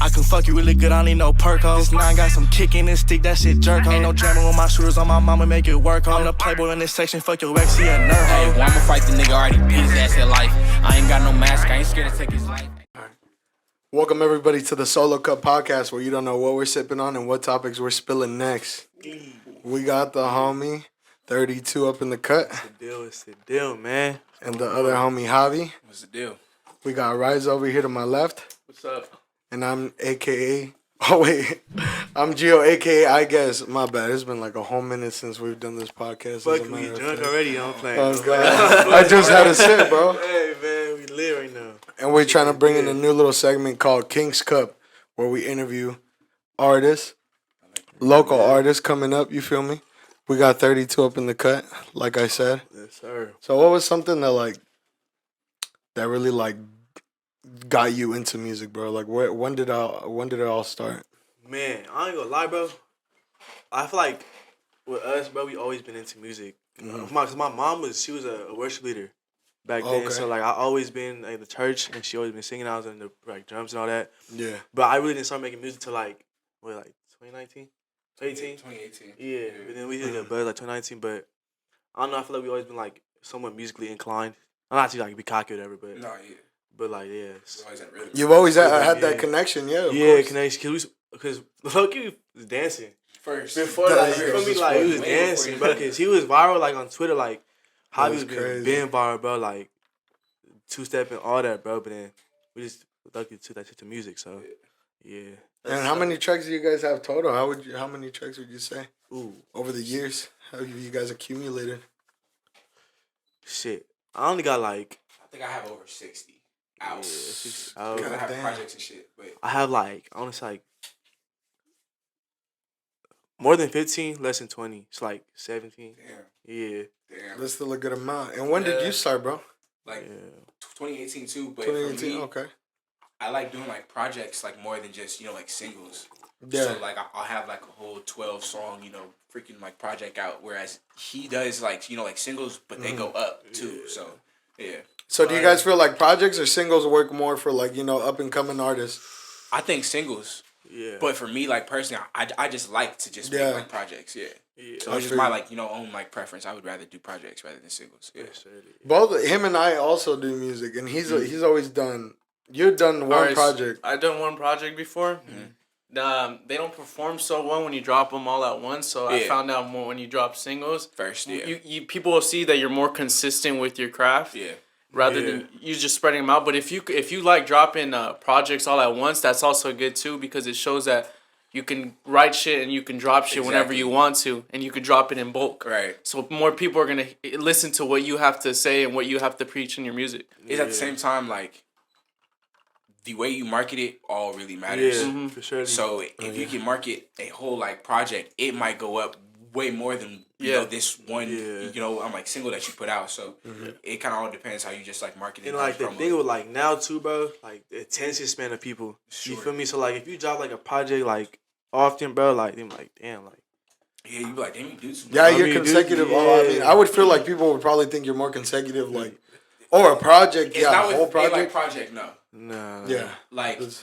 I can fuck you really good, I don't need no perk-o. This 9 got some kick in this stick, that shit jerk. Ain't no jamming with my shooters on my mama, make it work. I'm the playboy in this section, fuck your ex, he a nerd. Hey, well, I'ma fight the nigga, already beat his ass at life. I ain't got no mask, I ain't scared to take his life. Welcome everybody to the Solo Cup Podcast, where you don't know what we're sipping on and what topics we're spilling next. We got the homie 32 up in the cut. It's the deal, man. And the other homie Javi. What's the deal? We got Rise over here to my left. What's up? And I'm AKA, oh wait, I'm Gio AKA I guess. My bad, it's been like a whole minute since we've done this podcast. Fuck, we drunk already, I'm playing. Oh God, I just had a sip, bro. Hey man, we live right now. And we're trying to bring in a new little segment called King's Cup, where we interview artists, local artists coming up, you feel me? We got 32 up in the cut, like I said. Yes, sir. So what was something that really got you into music, bro? Like when did it all start? Man, I ain't gonna lie, bro. I feel like with us, bro, we always been into music. Mm-hmm. Cause my mom was a worship leader back then. Okay. So like I always been in the church and she always been singing. I was in the drums and all that. Yeah. But I really didn't start making music till 2019? 2018. Yeah. But then we did get buzz 2019, but I don't know, I feel like we always been somewhat musically inclined. I'm not to be cocky or whatever, but No, yeah. But yeah. You've always had that connection, yeah. Of course. Connection. Because Loki was dancing First. before, you feel me? He was dancing, bro. Because he was viral, on Twitter, how he was being viral, bro. Two-stepping, all that, bro. But then we just lucky took that shit to music, so yeah. And how many tracks do you guys have total? How many tracks would you say? Ooh, over the years, how have you guys accumulated? Shit, I only got I think I have over 60 out. Yeah, 60 out. Because I have Damn. projects and shit, but I have I want to say more than 15, less than 20. It's 17. damn. Yeah. That's still a good amount. And when did you start, bro? 2018 too, but 2018, for me, okay. I like doing projects more than just singles. Yeah. So I'll have a whole 12 song freaking project out, whereas he does singles, but they go up too. So yeah. So do you guys feel like projects or singles work more for up and coming artists? I think singles. Yeah. But for me, personally, I just like to just make projects. Yeah. So it's just my own preference. I would rather do projects rather than singles. Yeah. Both him and I also do music, and he's always done. You've done one project. I've done one project before. Mm-hmm. They don't perform so well when you drop them all at once. So I found out more when you drop singles. First, yeah. You people will see that you're more consistent with your craft. Yeah. Rather than you just spreading them out. But if you like dropping projects all at once, that's also good too, because it shows that you can write shit and you can drop shit whenever you want to, and you can drop it in bulk. Right. So more people are gonna listen to what you have to say and what you have to preach in your music. It's at the same time the way you market it all really matters. Yeah, for sure. So if you can market a whole project, it might go up way more than this one single that you put out. So it kind of all depends how you just market it. And the thing with now too, bro, the attention span of people. Sure. You feel me? So if you drop a project often, bro, them damn yeah, you be damn, you do some. Yeah, you're consecutive. I would feel like people would probably think you're more consecutive, or a project. It's not a whole with project. Project, no. No. Yeah.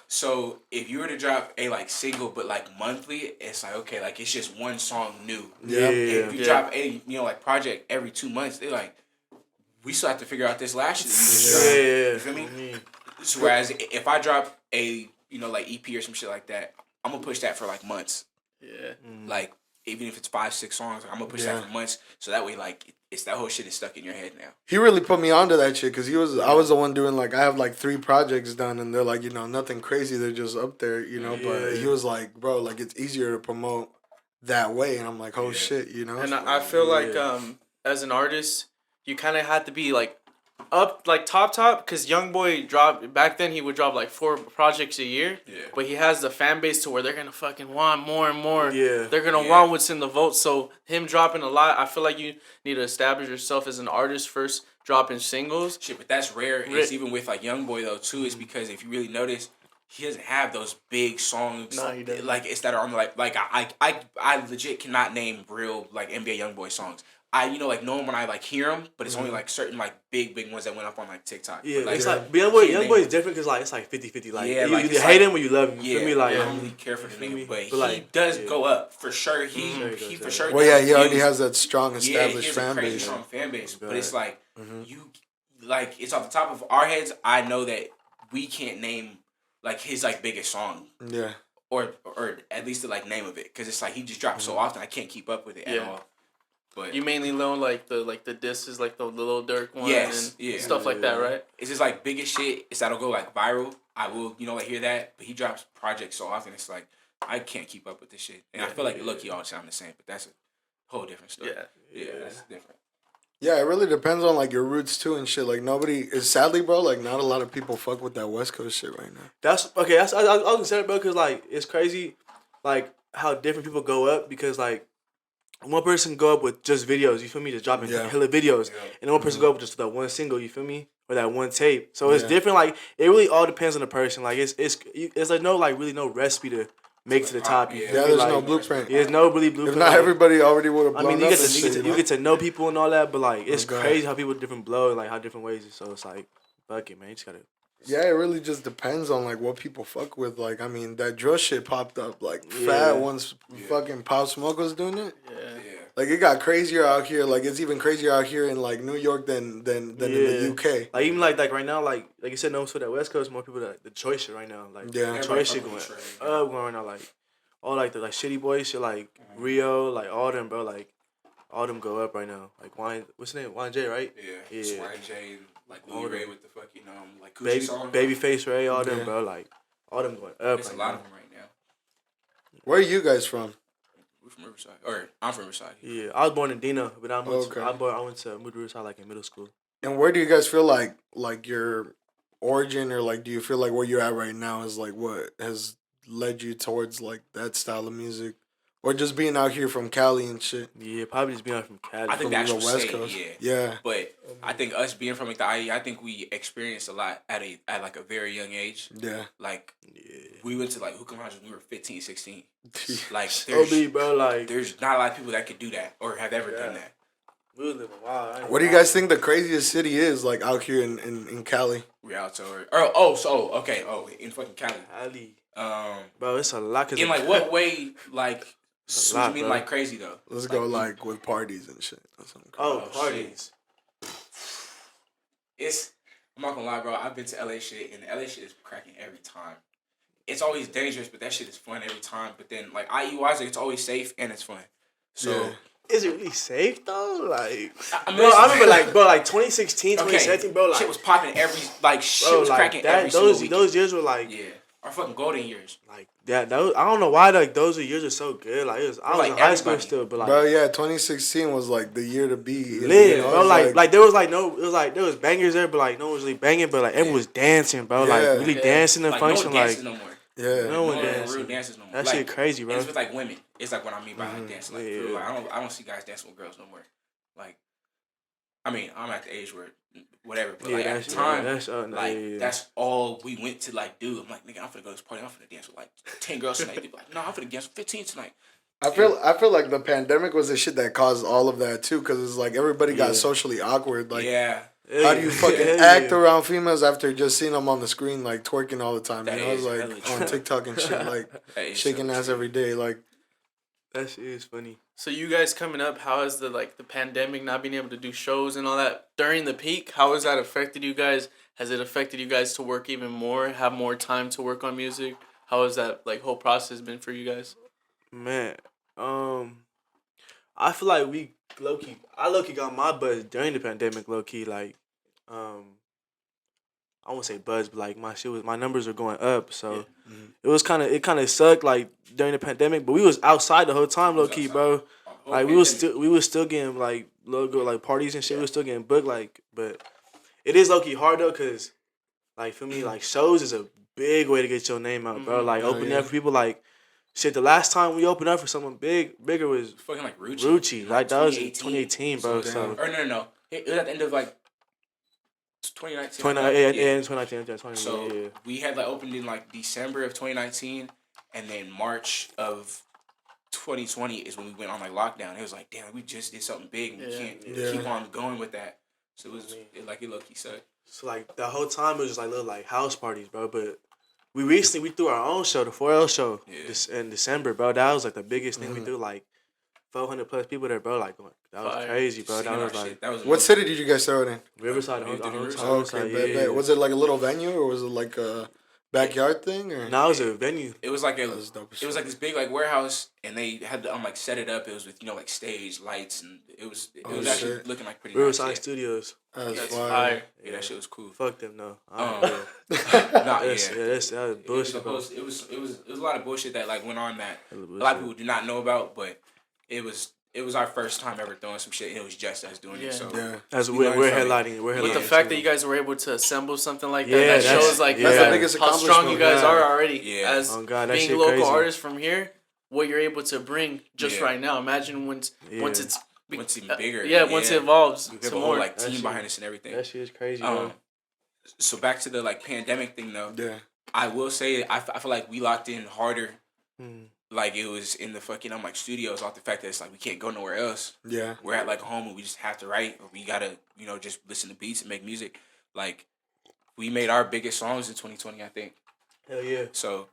So if you were to drop a single, but monthly, it's okay, it's just one song new. Yeah. If you drop a project every 2 months, they're we still have to figure out this last year. You feel me? So whereas if I drop a EP or some shit like that, I'm gonna push that for months. Yeah. Even if it's 5-6 songs, I'm gonna push that for months. So that way, it's that whole shit is stuck in your head now. He really put me onto that shit because I was the one doing I have 3 projects done, and they're nothing crazy. They're just up there, But he was bro, it's easier to promote that way, and I'm oh shit, And I feel as an artist, you kind of had to be up top, because Youngboy dropped back then. He would drop 4 projects a year. Yeah. But he has the fan base to where they're gonna fucking want more and more. Yeah. They're gonna want what's in the vote. So him dropping a lot, I feel like you need to establish yourself as an artist first, dropping singles. Shit, but that's rare. It's even with Youngboy though too. Is because if you really notice, he doesn't have those big songs. No, he doesn't. It's that are on I legit cannot name real NBA YoungBoy songs. like know him when I like hear him, but it's only like certain like big ones that went up on like TikTok. Yeah, but, like, it's like young boy is different because like it's like 50-50. Like you either hate him or you love him. You feel me? Like I don't really care for the nigga, but he like, does go up for sure. He for sure. Well, yeah, he already has that strong established fan base. Yeah, he has a crazy strong fan base, but it's like you like it's off the top of our heads. I know that we can't name like his like biggest song. Yeah. Or at least the like name of it, because it's like he just drops so often I can't keep up with it at all. But you mainly know like the disses, like the Lil Durk one, and stuff like that, right? It's just like biggest shit. It's that'll go like viral. I will like hear that, but he drops projects so often. It's like I can't keep up with this shit, and I feel like look, all sound the same, but that's a whole different story. Yeah, that's different. Yeah, it really depends on like your roots too and shit. Like nobody is sadly, bro. Like not a lot of people fuck with that West Coast shit right now. That's okay. I was gonna say it, bro, because like it's crazy, like how different people go up because like. One person can go up with just videos, you feel me, just dropping hella videos, and then one person go up with just that one single, you feel me, or that one tape. So it's different. Like it really all depends on the person. Like it's like no like really no recipe to make it to the top. You feel me? There's like, no blueprint. There's no really blueprint. If not, everybody already would have blown I mean, up. you get to know people and all that, but like it's crazy how people different blow, like how different ways. So it's like, fuck it, man, you just gotta. Yeah, it really just depends on like what people fuck with. Like, I mean, that drill shit popped up like fat once fucking Pop Smoke was doing it. Yeah. Like it got crazier out here. Like it's even crazier out here in like New York than in the UK. Like even like right now, like you said, no, so that West Coast, more people that the choice shit right now. Like the choice shit going up, going right now. Like all like the like shitty boy shit, like Rio, like all them, bro. Like all them go up right now. Like what's his name? YJ, right? Yeah. YJ, like Louis Ray with the fucking like Coochie song. Babyface Ray, all them, bro. Like all them going up. There's a lot of them right now. Where are you guys from? We're from Riverside, or I'm from Riverside. Yeah, I was born in Dina, but I went to Riverside like in middle school. And where do you guys feel like your origin, or like do you feel like where you're at right now is like what has led you towards like that style of music, or just being out here from Cali and shit? Yeah, probably just being out from Cali. I think the actual West Coast. Yeah. But I think us being from like the IE, I think we experienced a lot at like a very young age. Yeah. Like we went to like hookah lounges when we were 15, 16. Like there's not a lot of people that could do that or have ever done that. We was living wild. What do you guys think the craziest city is like out here in Cali? Rialto in fucking Cali. Bro, it's a lot. In like what way like suits me like crazy though? Let's go like with parties and shit. Parties. I'm not gonna lie, bro. I've been to LA shit, and the LA shit is cracking every time. It's always dangerous, but that shit is fun every time. But then, like, IE-wise, it's always safe and it's fun. So, is it really safe though? Like, I remember, like 2016, 2017, bro. Like, shit was popping shit was cracking every single week. Those years were like, our fucking golden years. Like that. Those, I don't know why like those years are so good. Like I was in high school still, but like, bro, 2016 was like the year to be lit, bro. Like there was like there was bangers there, but like no one was really banging, but like everyone was dancing, bro. Like really dancing and function, no one dances no more. No one dances. Real dances no more. That shit crazy, bro. It's with like women. It's like what I mean by like dancing. Like, I don't see guys dancing with girls no more. Like, I mean, I'm at the age where whatever, but like at the time, that's all we went to like do. I'm like, nigga, I'm finna go to this party. I'm finna dance with like 10 girls tonight. They be like, no, I'm finna dance with 15 tonight. I feel like the pandemic was the shit that caused all of that too, because it's like everybody got socially awkward. Like, how do you fucking act around females after just seeing them on the screen like twerking all the time? You know, it's like on TikTok and shit, like shaking ass every day. Like, that shit is funny. So you guys coming up, how has the pandemic, not being able to do shows and all that during the peak, how has that affected you guys? Has it affected you guys to work even more, have more time to work on music? How has that whole process been for you guys? Man, I feel like we I low-key got my buzz during the pandemic, low-key, like, I won't say buzz, but like my numbers were going up, so it kind of sucked like during the pandemic, but we was outside the whole time, low key, bro. Like we was still getting like logo like parties and shit. We was still getting booked, like, but it is low key hard though, cause like for me, like shows is a big way to get your name out, bro. Like opening up for people, like shit. The last time we opened up for someone bigger was fucking like Rucci. Like that was 2018, bro. So no. It was at the end of like 2019. 2019. So we had like opened in like December of 2019, and then March of 2020 is when we went on like lockdown. It was like, damn, we just did something big and we can't keep on going with that. So it was like it low-key sucked. So like the whole time it was just like little like house parties, bro. But we threw our own show, the 4L show, in December, bro. That was like the biggest thing we threw. Like 400 plus people there, bro. Like that was crazy, bro. That was like what city did you guys throw it in? Riverside. Okay, was it like a little venue or was it like a backyard thing or? No, it was a venue. It was like it was like this big like warehouse, and they had to like set it up. It was with like stage lights, and it was actually looking like pretty Riverside nice. Studios. That's fire. Yeah, that shit was cool. Fuck them, no. That was bullshit. It was a lot of bullshit that like went on that a lot of people did not know about, but it was our first time ever throwing some shit, and it was just us doing it. So as we're headlining. But the fact that you guys were able to assemble something like that, that shows like that's the biggest how strong you guys are already. Yeah. As being local artists from here, what you're able to bring just right now. Imagine once it's even bigger. Once it evolves. We have a whole like team behind us and everything. That shit is crazy, bro. So back to the like pandemic thing though. Yeah. I will say I feel like we locked in harder. Like it was in the fucking studios off the fact that it's like we can't go nowhere else. Yeah. We're at like home and we just have to write, or we gotta, just listen to beats and make music. Like we made our biggest songs in 2020, I think. Hell yeah. So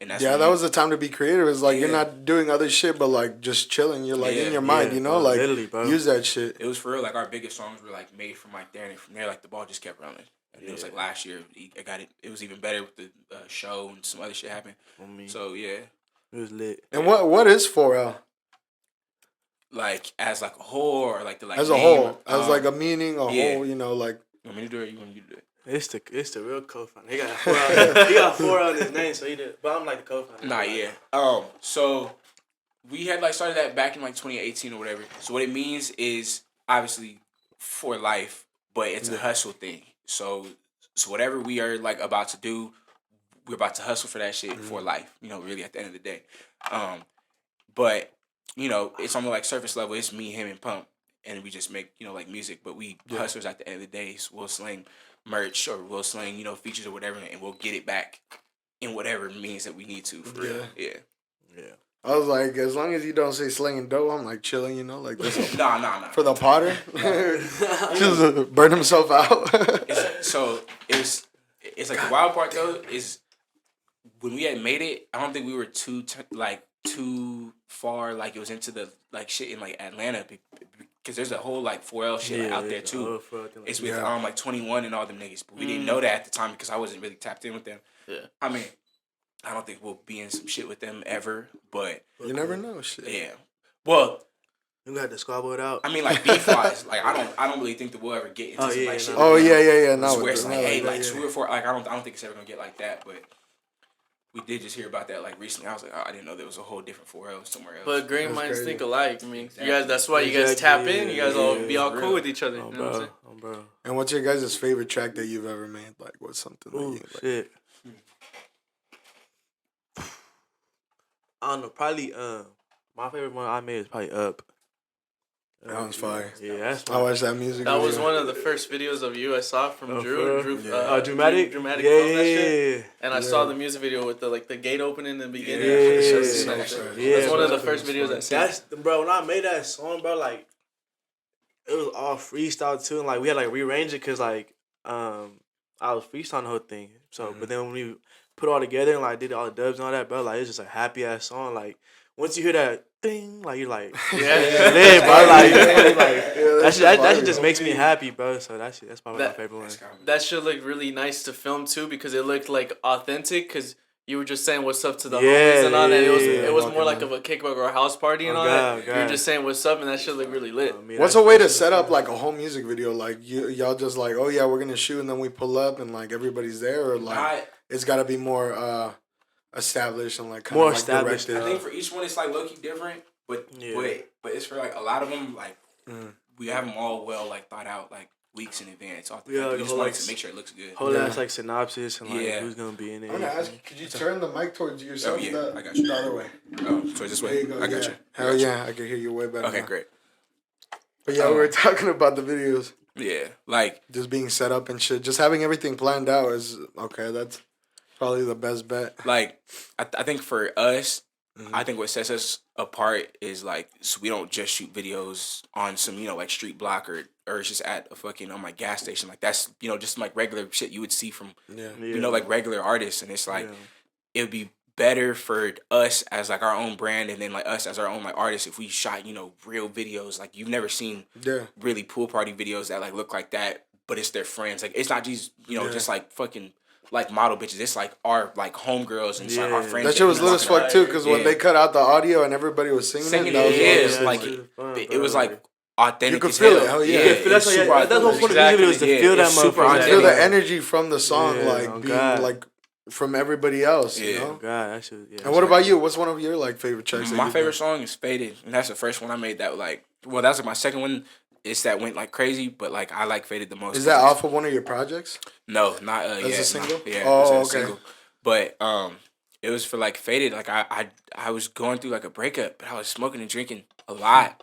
and that's that was the time to be creative. It's like you're not doing other shit but like just chilling. You're like in your mind, bro, like bro. Use that shit. It was for real, like our biggest songs were like made from like there, and from there like the ball just kept running. And it was like last year I got it. It was even better with the show and some other shit happened. So yeah. It was lit. And what is 4L? Like as like a whole, or like the like as a name, whole, as like a meaning, a whole, like. You want me to do it? You want you to do it? It's the real co-founder. He got 4L. He got 4L on his name, so he did. But I'm like the co-founder. Nah, yeah. So we had like started that back in like 2018 or whatever. So what it means is obviously for life, but it's a hustle thing. So whatever we are like about to do, we're about to hustle for that shit for life. Really at the end of the day. But it's on the like surface level. It's me, him, and Pump, and we just make like music. But we hustlers at the end of the day. So we'll sling merch or we'll sling features or whatever, and we'll get it back in whatever means that we need to. For real. Yeah. I was like, as long as you don't say slinging dough, I'm like chilling, like this. Nah. For the potter, just burn himself out. It's like the wild part though is when we had made it. I don't think we were too far. Like it was into the like shit in like Atlanta because there's a whole like 4L shit out there too. It's with like 21 and all them niggas, but we didn't know that at the time because I wasn't really tapped in with them. Yeah, I mean, I don't think we'll be in some shit with them ever, but you never know. Shit. Yeah. Well, you had to squabble it out. I mean, like beef wise, like I don't really think that we'll ever get into some like shit. Oh yeah. No, where it's like, hey, like 2 or 4. Like I don't think it's ever gonna get like that, but. We did just hear about that like recently. I was like, oh, I didn't know there was a whole different 4L somewhere else. But great minds think alike. I mean, you guys. That's why you guys tap in. You guys all be all cool with each other. You know what I'm saying? Bro. And what's your guys' favorite track that you've ever made? Like, what's something that you like? Shit. I don't know. Probably my favorite one I made is probably Up. That one's fire. Yeah, that's I watched that music. That was one of the first videos of you I saw from Drew. Dramatic. Yeah. And I saw the music video with the gate opening in the beginning. That's one of the first videos I seen. Bro, when I made that song, bro, like it was all freestyle too, and like we had like rearranged it because like I was freestyling the whole thing. So, but then when we put it all together and like did all the dubs and all that, bro, like it's just a happy ass song. Like once you hear that thing, like you're like, bro, like that shit just makes me happy, bro. So that's probably my favorite one. That shit looked really nice to film too because it looked like authentic because you were just saying what's up to the homies and all that. It was more like of a kickback or a house party and all that. You were just saying what's up and that shit looked really lit. What's a way to set up like a whole music video? Like y'all just like, oh yeah, we're gonna shoot and then we pull up and like everybody's there, or like it's gotta be more established and like kind more of like established. directed. I think for each one it's like low key different, but it's for like a lot of them like we have them all well like thought out like weeks in advance. We just wanted to make sure it looks good. Whole ass like synopsis and like who's gonna be in it. I'm gonna ask you, could you turn the mic towards yourself? Oh yeah, I got you. The other way. Oh, towards this way. There you go. I got you. Hell yeah, I can hear you way better. Okay, now. great. But yeah, we were talking about the videos. Yeah, like just being set up and shit. Just having everything planned out is okay. That's probably the best bet. Like I think for us, I think what sets us apart is like so we don't just shoot videos on some like street block or it's just at a fucking like gas station. Like that's just like regular shit you would see from like regular artists, and it's like it would be better for us as like our own brand and then like us as our own like artists if we shot real videos. Like you've never seen really pool party videos that like look like that, but it's their friends. Like it's not these just like fucking like model bitches. It's like our like homegirls and it's like our friends. That shit was lit as fuck too, because when they cut out the audio and everybody was singing it, like it was like authentic. You could feel it. Hell yeah. That's what the point of the music was, to feel that motherfucker. Feel the energy from the song, like being like from everybody else. You know? God, that shit. And what about you? What's one of your like favorite tracks? My favorite song is Faded, and that's the first one I made. That like, well, that's like my second one. It's that went like crazy, but like I like Faded the most. Is that off of one of your projects? No, not as a single. Yeah, oh, okay. Single. But it was for like Faded. Like I was going through like a breakup, but I was smoking and drinking a lot,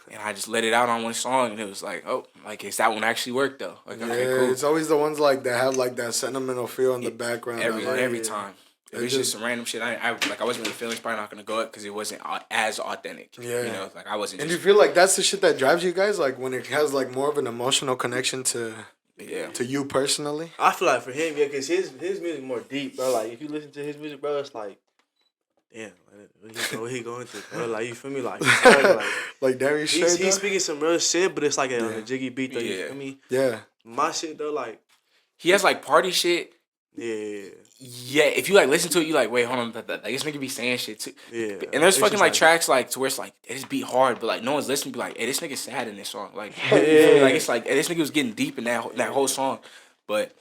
and I just let it out on one song, and it was like, oh, like it's that one actually worked though. Like okay, cool. It's always the ones like that have like that sentimental feel in the background. Every time. It was just some random shit. I wasn't really feeling. It's probably not gonna go up because it wasn't as authentic. Yeah, like I wasn't. And do you feel like that's the shit that drives you guys? Like when it has like more of an emotional connection to you personally. I feel like for him, because his music more deep, bro. Like if you listen to his music, bro, it's like, damn, what he going through, bro? Like you feel me, like damn, you straight. He's speaking some real shit, but it's like on a jiggy beat though. You feel me? Yeah. My shit though, like he has like party shit. Yeah, if you like listen to it, you like, wait, hold on, like this nigga be saying shit too. Yeah, and there's fucking like tracks like to where it's like it just beat hard, but like no one's listening. Be like, hey, this nigga's sad in this song. Like, like it's like hey, this nigga was getting deep in that whole song. But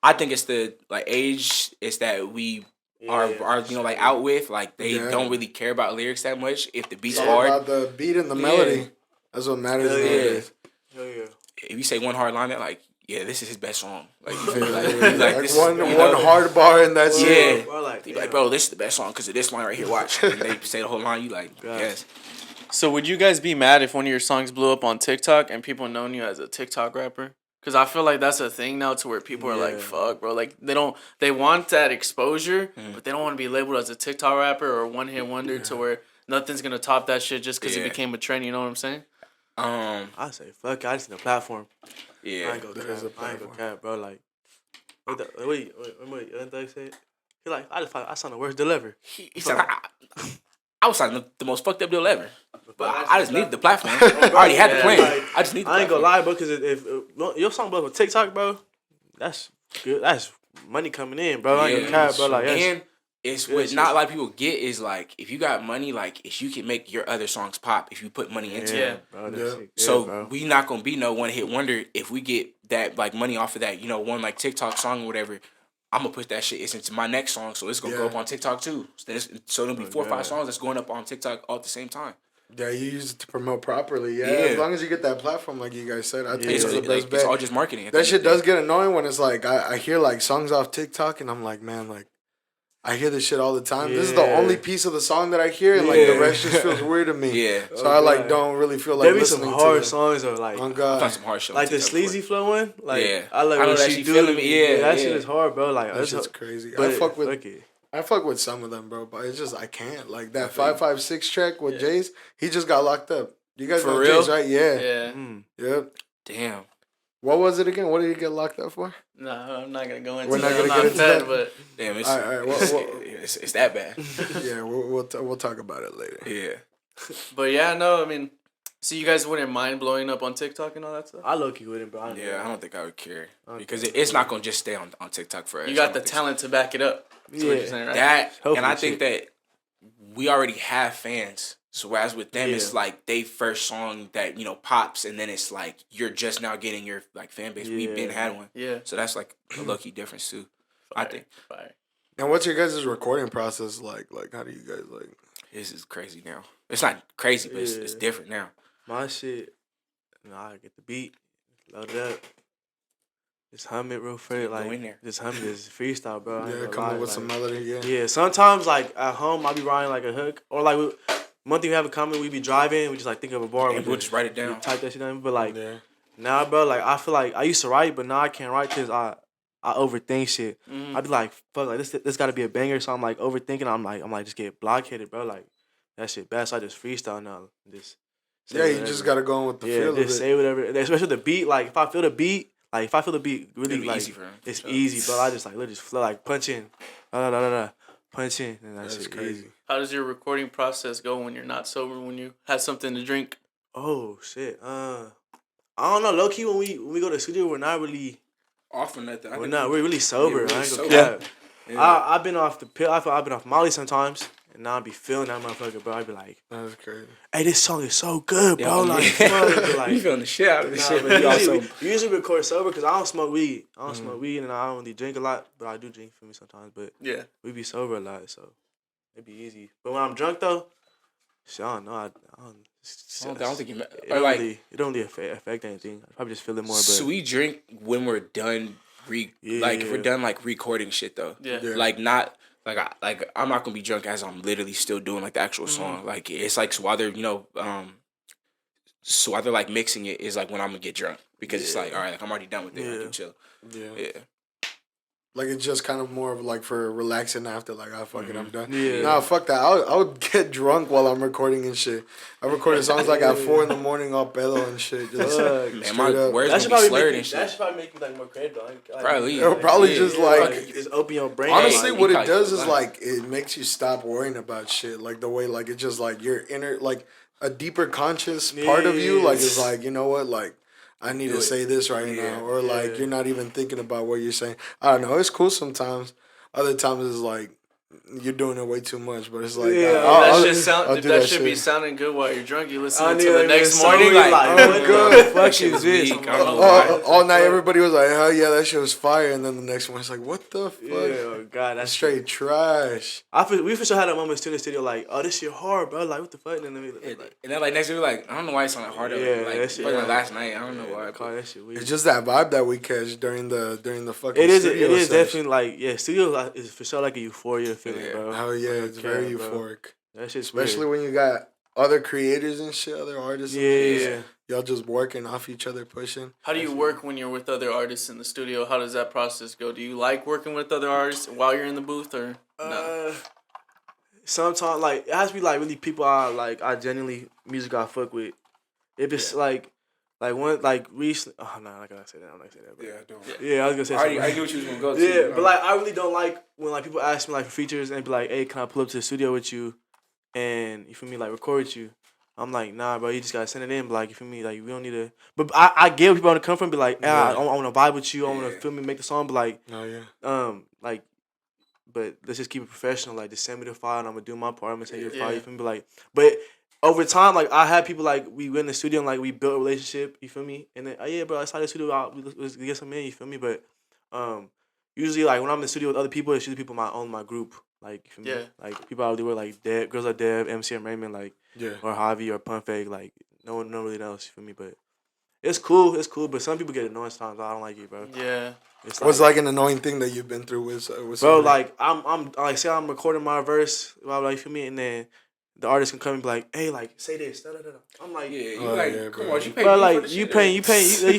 I think it's the like age. It's that we are like out with like they don't really care about lyrics that much. If the beat's hard, about the beat and the melody. That's what matters. Hell yeah. If you say one hard line, that like. Yeah, this is his best song. Like, you feel like this, one hard bar and that's it. Bro, like, bro, this is the best song because of this line right here. Watch. And they say the whole line. You like, yes. So would you guys be mad if one of your songs blew up on TikTok and people known you as a TikTok rapper? Because I feel like that's a thing now to where people are like, fuck, bro. Like they want that exposure, but they don't want to be labeled as a TikTok rapper or one hit wonder to where nothing's gonna top that shit just because it became a trend. You know what I'm saying? I say fuck. I just need a platform. Yeah, I ain't gonna cap, bro. Like, wait, Thug said? He like, I sound the worst deal ever. He said, I was signing the most fucked up deal ever. But I just need the platform. I already had the plan. Like, I just need the platform. I ain't gonna lie, bro, because if your song blows on TikTok, bro, that's good. That's money coming in, bro. I ain't gonna cap, bro. Like, and it's what not a lot of people get is like if you got money, like if you can make your other songs pop if you put money into it. Bro, so we not gonna be no one hit wonder if we get that like money off of that, one like TikTok song or whatever. I'm gonna put that shit into my next song, so it's gonna go up on TikTok too. So there'll be 4 or 5 songs that's going up on TikTok all at the same time. Yeah, you use it to promote properly. Yeah, as long as you get that platform, like you guys said, I think it's the best bet. It's all just marketing. That shit does get annoying when it's like I hear like songs off TikTok and I'm like, man, like. I hear this shit all the time. This is the only piece of the song that I hear, and like the rest just feels weird to me. Yeah. So I like don't really feel like there be listening some hard to songs or like on God. Some hard shit like the sleazy flow one. Like I like when she feeling me. Yeah, that shit is hard, bro. Like that shit's crazy. But I fuck with some of them, bro, but it's just I can't. Like that 556 track with Jace, he just got locked up. You guys know Jace, right? Yeah. Yep. Damn. What was it again? What did he get locked up for? No, I'm not gonna go into. We're not gonna get into that. But damn, it's all right. It's that bad. Yeah, we'll talk about it later. Yeah. But yeah, no, I mean, so you guys wouldn't mind blowing up on TikTok and all that stuff? I low-key wouldn't, bro. I don't think I would care because it's not gonna just stay on TikTok forever. You got the talent to back it up. Yeah, what you're saying, right? That and I think that we already have fans. So whereas with them, it's like they first song that pops, and then it's like you're just now getting your like fan base. We've been had one, So that's like a lucky difference too. I think. Fire. And what's your guys' recording process like? Like, how do you guys like? This is crazy now. It's not crazy, but it's different now. My shit, I get the beat, load it up, just hum it real quick, like just hum it, just freestyle, bro. Yeah, come up with some melody. Yeah, sometimes like at home I be writing like a hook or like. One thing we have in common, we be driving, we just like think of a bar. And we'll just write it down. Type that shit down. But like, now, bro, like I feel like I used to write, but now I can't write because I overthink shit. I be like, fuck, like this got to be a banger. So I'm like overthinking. I'm like, just get blockheaded, bro. Like that shit bad. So I just freestyle now. Just yeah, you just gotta go in with the feel of it. Just say whatever. Especially the beat. Like if I feel the beat, really like easy for him. it's easy, bro. I just like literally just flow, like punch in, punch in, and That's shit crazy. easy. How does your recording process go when you're not sober? When you have something to drink? Oh shit. I don't know. Low key, when we go to the studio, we're not really. Off or nothing. We're really sober. really I ain't gonna sober. cap. Yeah. I've been off the pill. I've been off Molly sometimes, and now I be feeling that motherfucker, bro. I be like, That's crazy. hey, this song is so good, bro. Yeah, like, yeah. like, You feeling the shit out of this shit, but but you also. we usually record sober because I don't smoke weed. And I don't really drink a lot, but I do drink for me sometimes. But Yeah. we be sober a lot, so it'd be easy. But when I'm drunk though, shit, I don't know. I don't think you. it don't really affect anything. I probably just feel it more. But So we drink when we're done. If we're done like recording shit though. Yeah. Like not. Like I'm not gonna be drunk as I'm literally still doing like the actual song. Like it's like so while they're so while they're like mixing it is like when I'm gonna get drunk because it's like all right, like I'm already done with it. I can chill. Yeah. Like it's just kind of more of like for relaxing after, like, oh, fuck it, I'm done. Yeah. Nah, fuck that. I would get drunk while I'm recording and shit. I recorded songs like at 4 a.m, all pedo and shit. Just Man, my up. words that should gonna be probably slurred make and you, that shit. should probably make you like more creative. Like, Probably. It'll probably just like just open your brain. honestly, like, what you it probably does feel is like- like it makes you stop worrying about shit. Like the way like it's just like your inner like a deeper conscious part of you like is like, you know what, like I need to say this right now, or like you're not even thinking about what you're saying. I don't know. It's cool sometimes. Other times it's like you're doing it way too much, but it's like If that should be sounding good while you're drunk, you listen until the next morning. Like, oh good, Fuck you, this. all night everybody was like, hell yeah, that shit was fire, and then the next one it's like, what the fuck? Yeah, oh god, that's Straight trash. we for sure had a moment in the studio like, oh, this shit hard, bro. Like, what the fuck? And then And then like next week, like I don't know why it sounded harder. Like that shit, like last night, I don't know why. call that shit weird. It's just that vibe that we catch during the fucking. It is studio session. definitely like studio is for sure like a euphoria feeling, bro. Hell yeah, it's very bro. euphoric. That shit's Especially weird. when you got other creators and shit, other artists. And shit. Y'all just working off each other, pushing. how do you work when you're with other artists in the studio? How does that process go? Do you like working with other artists while you're in the booth, or no? Sometimes like it has to be like really people I genuinely music I fuck with. If it's like one like recently, oh no, I'm not gonna say that. I'm not gonna say that. But Yeah, I was gonna say. I knew what you was gonna go to. Yeah, but like I really don't like when like people ask me like for features and be like, hey, can I pull up to the studio with you, and you feel me like record with you. I'm like, nah, bro, you just gotta send it in. But like, you feel me, like we don't need to. But I get where people want to come from. Be like, I want to vibe with you. I want to feel me, make the song. But like, like, but let's just keep it professional. Like, just send me the file, and I'm gonna do my part. I'm gonna send you the file. You feel me? But like, but over time, like I had people like we went in the studio and like we built a relationship. You feel me? And then yeah, bro, let's start the studio out. Let's get some in. You feel me? But usually like when I'm in the studio with other people, it's usually people my group. Like you feel me? Like people I would do with like Dev, girls like Dev, MC and Raymond, like or Javi or Punfake. Like no one really knows. You feel me? But it's cool. It's cool. But some people get annoying sometimes. I don't like it, bro. Yeah. It's What's like an annoying thing that you've been through with bro? somebody? Like I'm like say I'm recording my verse, like you feel me, and then the artist can come and be like, hey, like say this, da da da. I'm like, come on, you pay bro, me like for the you shit. paying, you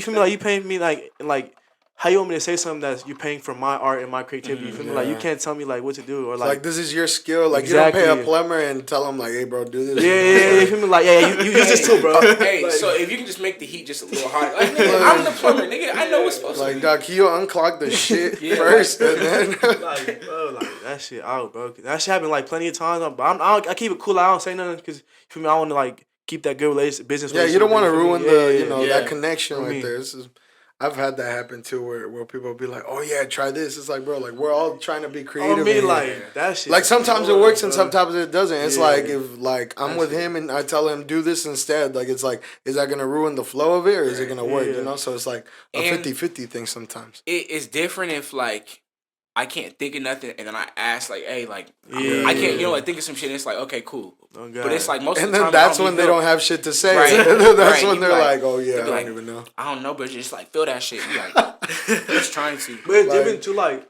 feel me, like you paying me like. How you want me to say something that you're paying for my art and my creativity? You feel me? Like you can't tell me like what to do or like this is your skill. Like Exactly. you don't pay a plumber and tell him like, hey, bro, do this. Yeah. You feel me? Like you use this too, bro. Hey, like, so if you can just make the heat just a little harder, like nigga, I'm the plumber, nigga. I know what's supposed to be. Like, Doc, you unclog the shit first, and then like, bro, like that shit out, bro. That shit happened like plenty of times. But I keep it cool. I don't say nothing because you feel me. I want to like keep that good business. yeah, you don't want to ruin the that connection For right me. there. I've had that happen too, where people will be like, "Oh yeah, try this." It's like, bro, like we're all trying to be creative. I mean, here. like that shit. Like sometimes it works and sometimes it doesn't. It's Yeah. like if like I'm with him and I tell him do this instead, like it's like, is that gonna ruin the flow of it or is it gonna work? You know, so it's like a And 50-50 thing sometimes. It's different if like I can't think of nothing and then I ask like, hey, like Yeah. I can't, like think of some shit. And it's like, okay, cool. Oh, But it's like most of And the then time, that's I when they feel- don't have shit to say. Right. That's Right. when You they're be like, oh yeah, you I be don't like, even know. I don't know, but just like feel that shit. You like just trying to. But it's Like- different too. Like,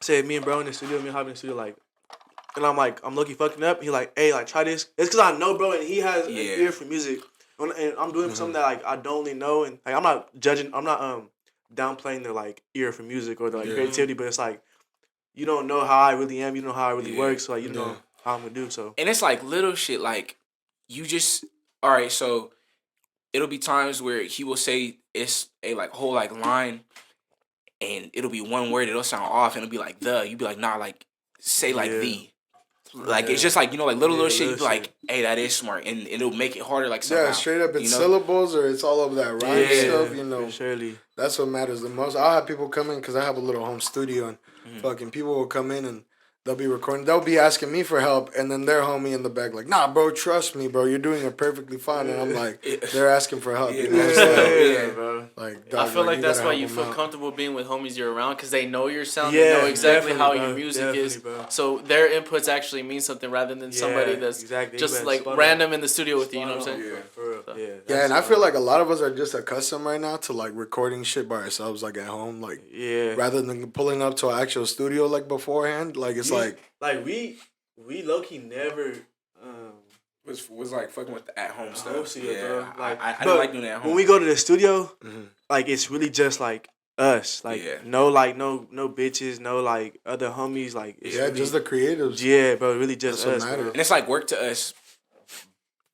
say me and bro in the studio, me and Javi in the studio, like, and I'm like, I'm lucky fucking up. He like, hey, like try this. It's because I know, bro, and he has an ear for music, and I'm doing something that like I don't really know, and like I'm not judging. I'm not downplaying their like ear for music or their like creativity, but it's like you don't know how I really am, you don't know how I really work, so like you don't know how I'm gonna do. So and it's like little shit like you just all right. So it'll be times where he will say it's a like whole like line, and it'll be one word. It'll sound off, and it'll be like the. You be like nah, like say like the. Like it's just like like little shit. You be like, hey, that is smart, and it'll make it harder. Like somehow, straight up, it's syllables or it's all of that rhyme stuff. You know, surely that's what matters the most. I'll have people come in because I have a little home studio, and fucking people will come in and they'll be recording. They'll be asking me for help, and then their homie in the back like, nah, bro, trust me, bro, you're doing it perfectly fine. And I'm like, they're asking for help. You know, bro. Like, I feel like that's why you feel comfortable being with homies you're around because they know your sound, they know exactly how your music is. Bro. So their inputs actually mean something rather than somebody that's just like random in the studio with you. You know what I'm saying? For real. Yeah, and I feel like a lot of us are just accustomed right now to like recording shit by ourselves, like at home, like rather than pulling up to an actual studio like beforehand. Like it's like we low key never was like fucking with the at home stuff. Bro. Like I don't like doing that at home. When we go to the studio, like it's really just like us, like no bitches, no like other homies, like it's really, just the creatives. Yeah, bro, really just us. And it's like work to us.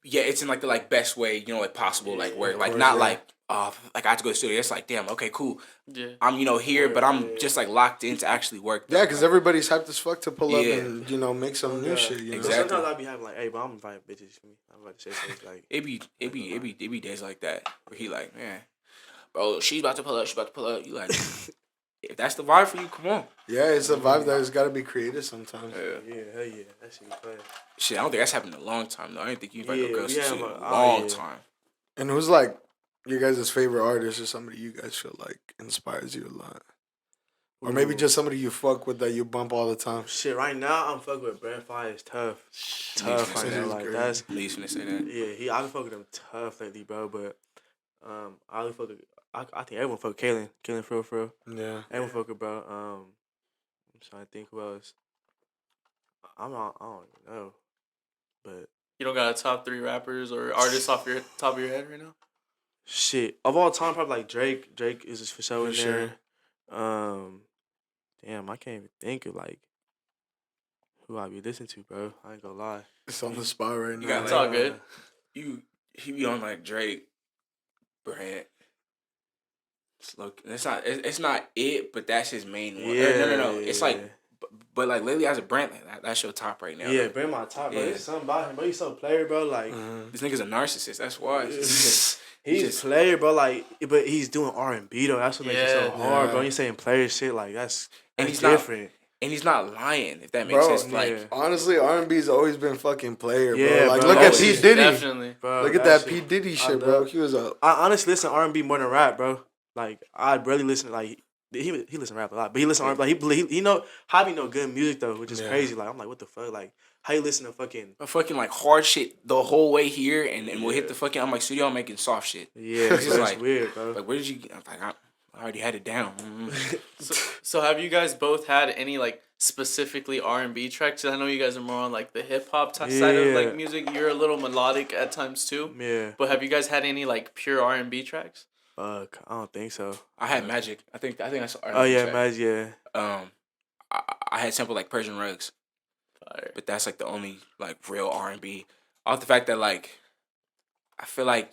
Yeah, it's in like the like best way, like possible, like work, like not like like I have to go to the studio. It's like damn, okay, cool. Yeah, I'm here, but I'm just like locked in to actually work. Yeah, because everybody's hyped as fuck to pull up and make some new shit. You know? Exactly. Sometimes I be having like, hey, but I'm inviting bitches for me. I'm about to say things like it be days like that where he like, man, bro, she's about to pull up. You like, if that's the vibe for you, come on. Yeah, it's a vibe that has got to be created sometimes. Yeah, hell yeah, that shit be fun. Shit, I don't think that's happened in a long time though. I didn't think you invite no girls to shit in a long time. And who's like your guys' favorite artist or somebody you guys feel like inspires you a lot? Or maybe just somebody you fuck with that you bump all the time. Shit, right now I'm fucking with Brent Fire. It's tough right now. Like that's. At least when they say that. Yeah, I've been fucking him tough lately, bro. But I really fuck with. I think everyone fuck with Kaylin for real. Yeah. Everyone fuck with, bro. I'm trying to think who else. I don't even know, but you don't got a top 3 rappers or artists off your top of your head right now. Shit, of all time, probably like Drake. Drake is just for sure in there. Damn, I can't even think of like who I be listening to, bro. I ain't gonna lie. It's on the spot right now. It's all good. He be on like Drake, Brent. It's not it, but that's his main one. Yeah, no. It's like, but like lately as a Brent, like that's your top right now. Yeah, Brent my top, bro. There's something about him, bro. He's so player, bro. Like this nigga's a narcissist. That's why. He's player, bro. Like, but he's doing R&B though. That's what makes it so hard, bro. He's saying player shit like that's he's different. And he's not lying, if that makes sense. Like honestly, R&B's always been fucking player, bro. Yeah, like bro. Look at P Diddy. Definitely. Bro, look at that P Diddy shit, bro. He was a. I honestly listen to R&B more than rap, bro. Like I barely listen to like he listen to rap a lot, but he listen to R&B. Like he know Javi know good music though, which is crazy. Like I'm like, what the fuck? Like how you listen to fucking like hard shit the whole way here, and we'll hit the fucking I'm like studio, I'm making soft shit. Yeah, it's like weird, bro. Like where did you? I'm like I already had it down. So have you guys both had any like specifically R&B tracks? I know you guys are more on like the hip hop side of like music. You're a little melodic at times too. Yeah. But have you guys had any like pure R&B tracks? I don't think so. I had Magic. I think I saw R&B Oh yeah, track. Magic. Yeah. I had sampled like Persian Rugs. Fire. But that's like the only like real R&B. Off the fact that like I feel like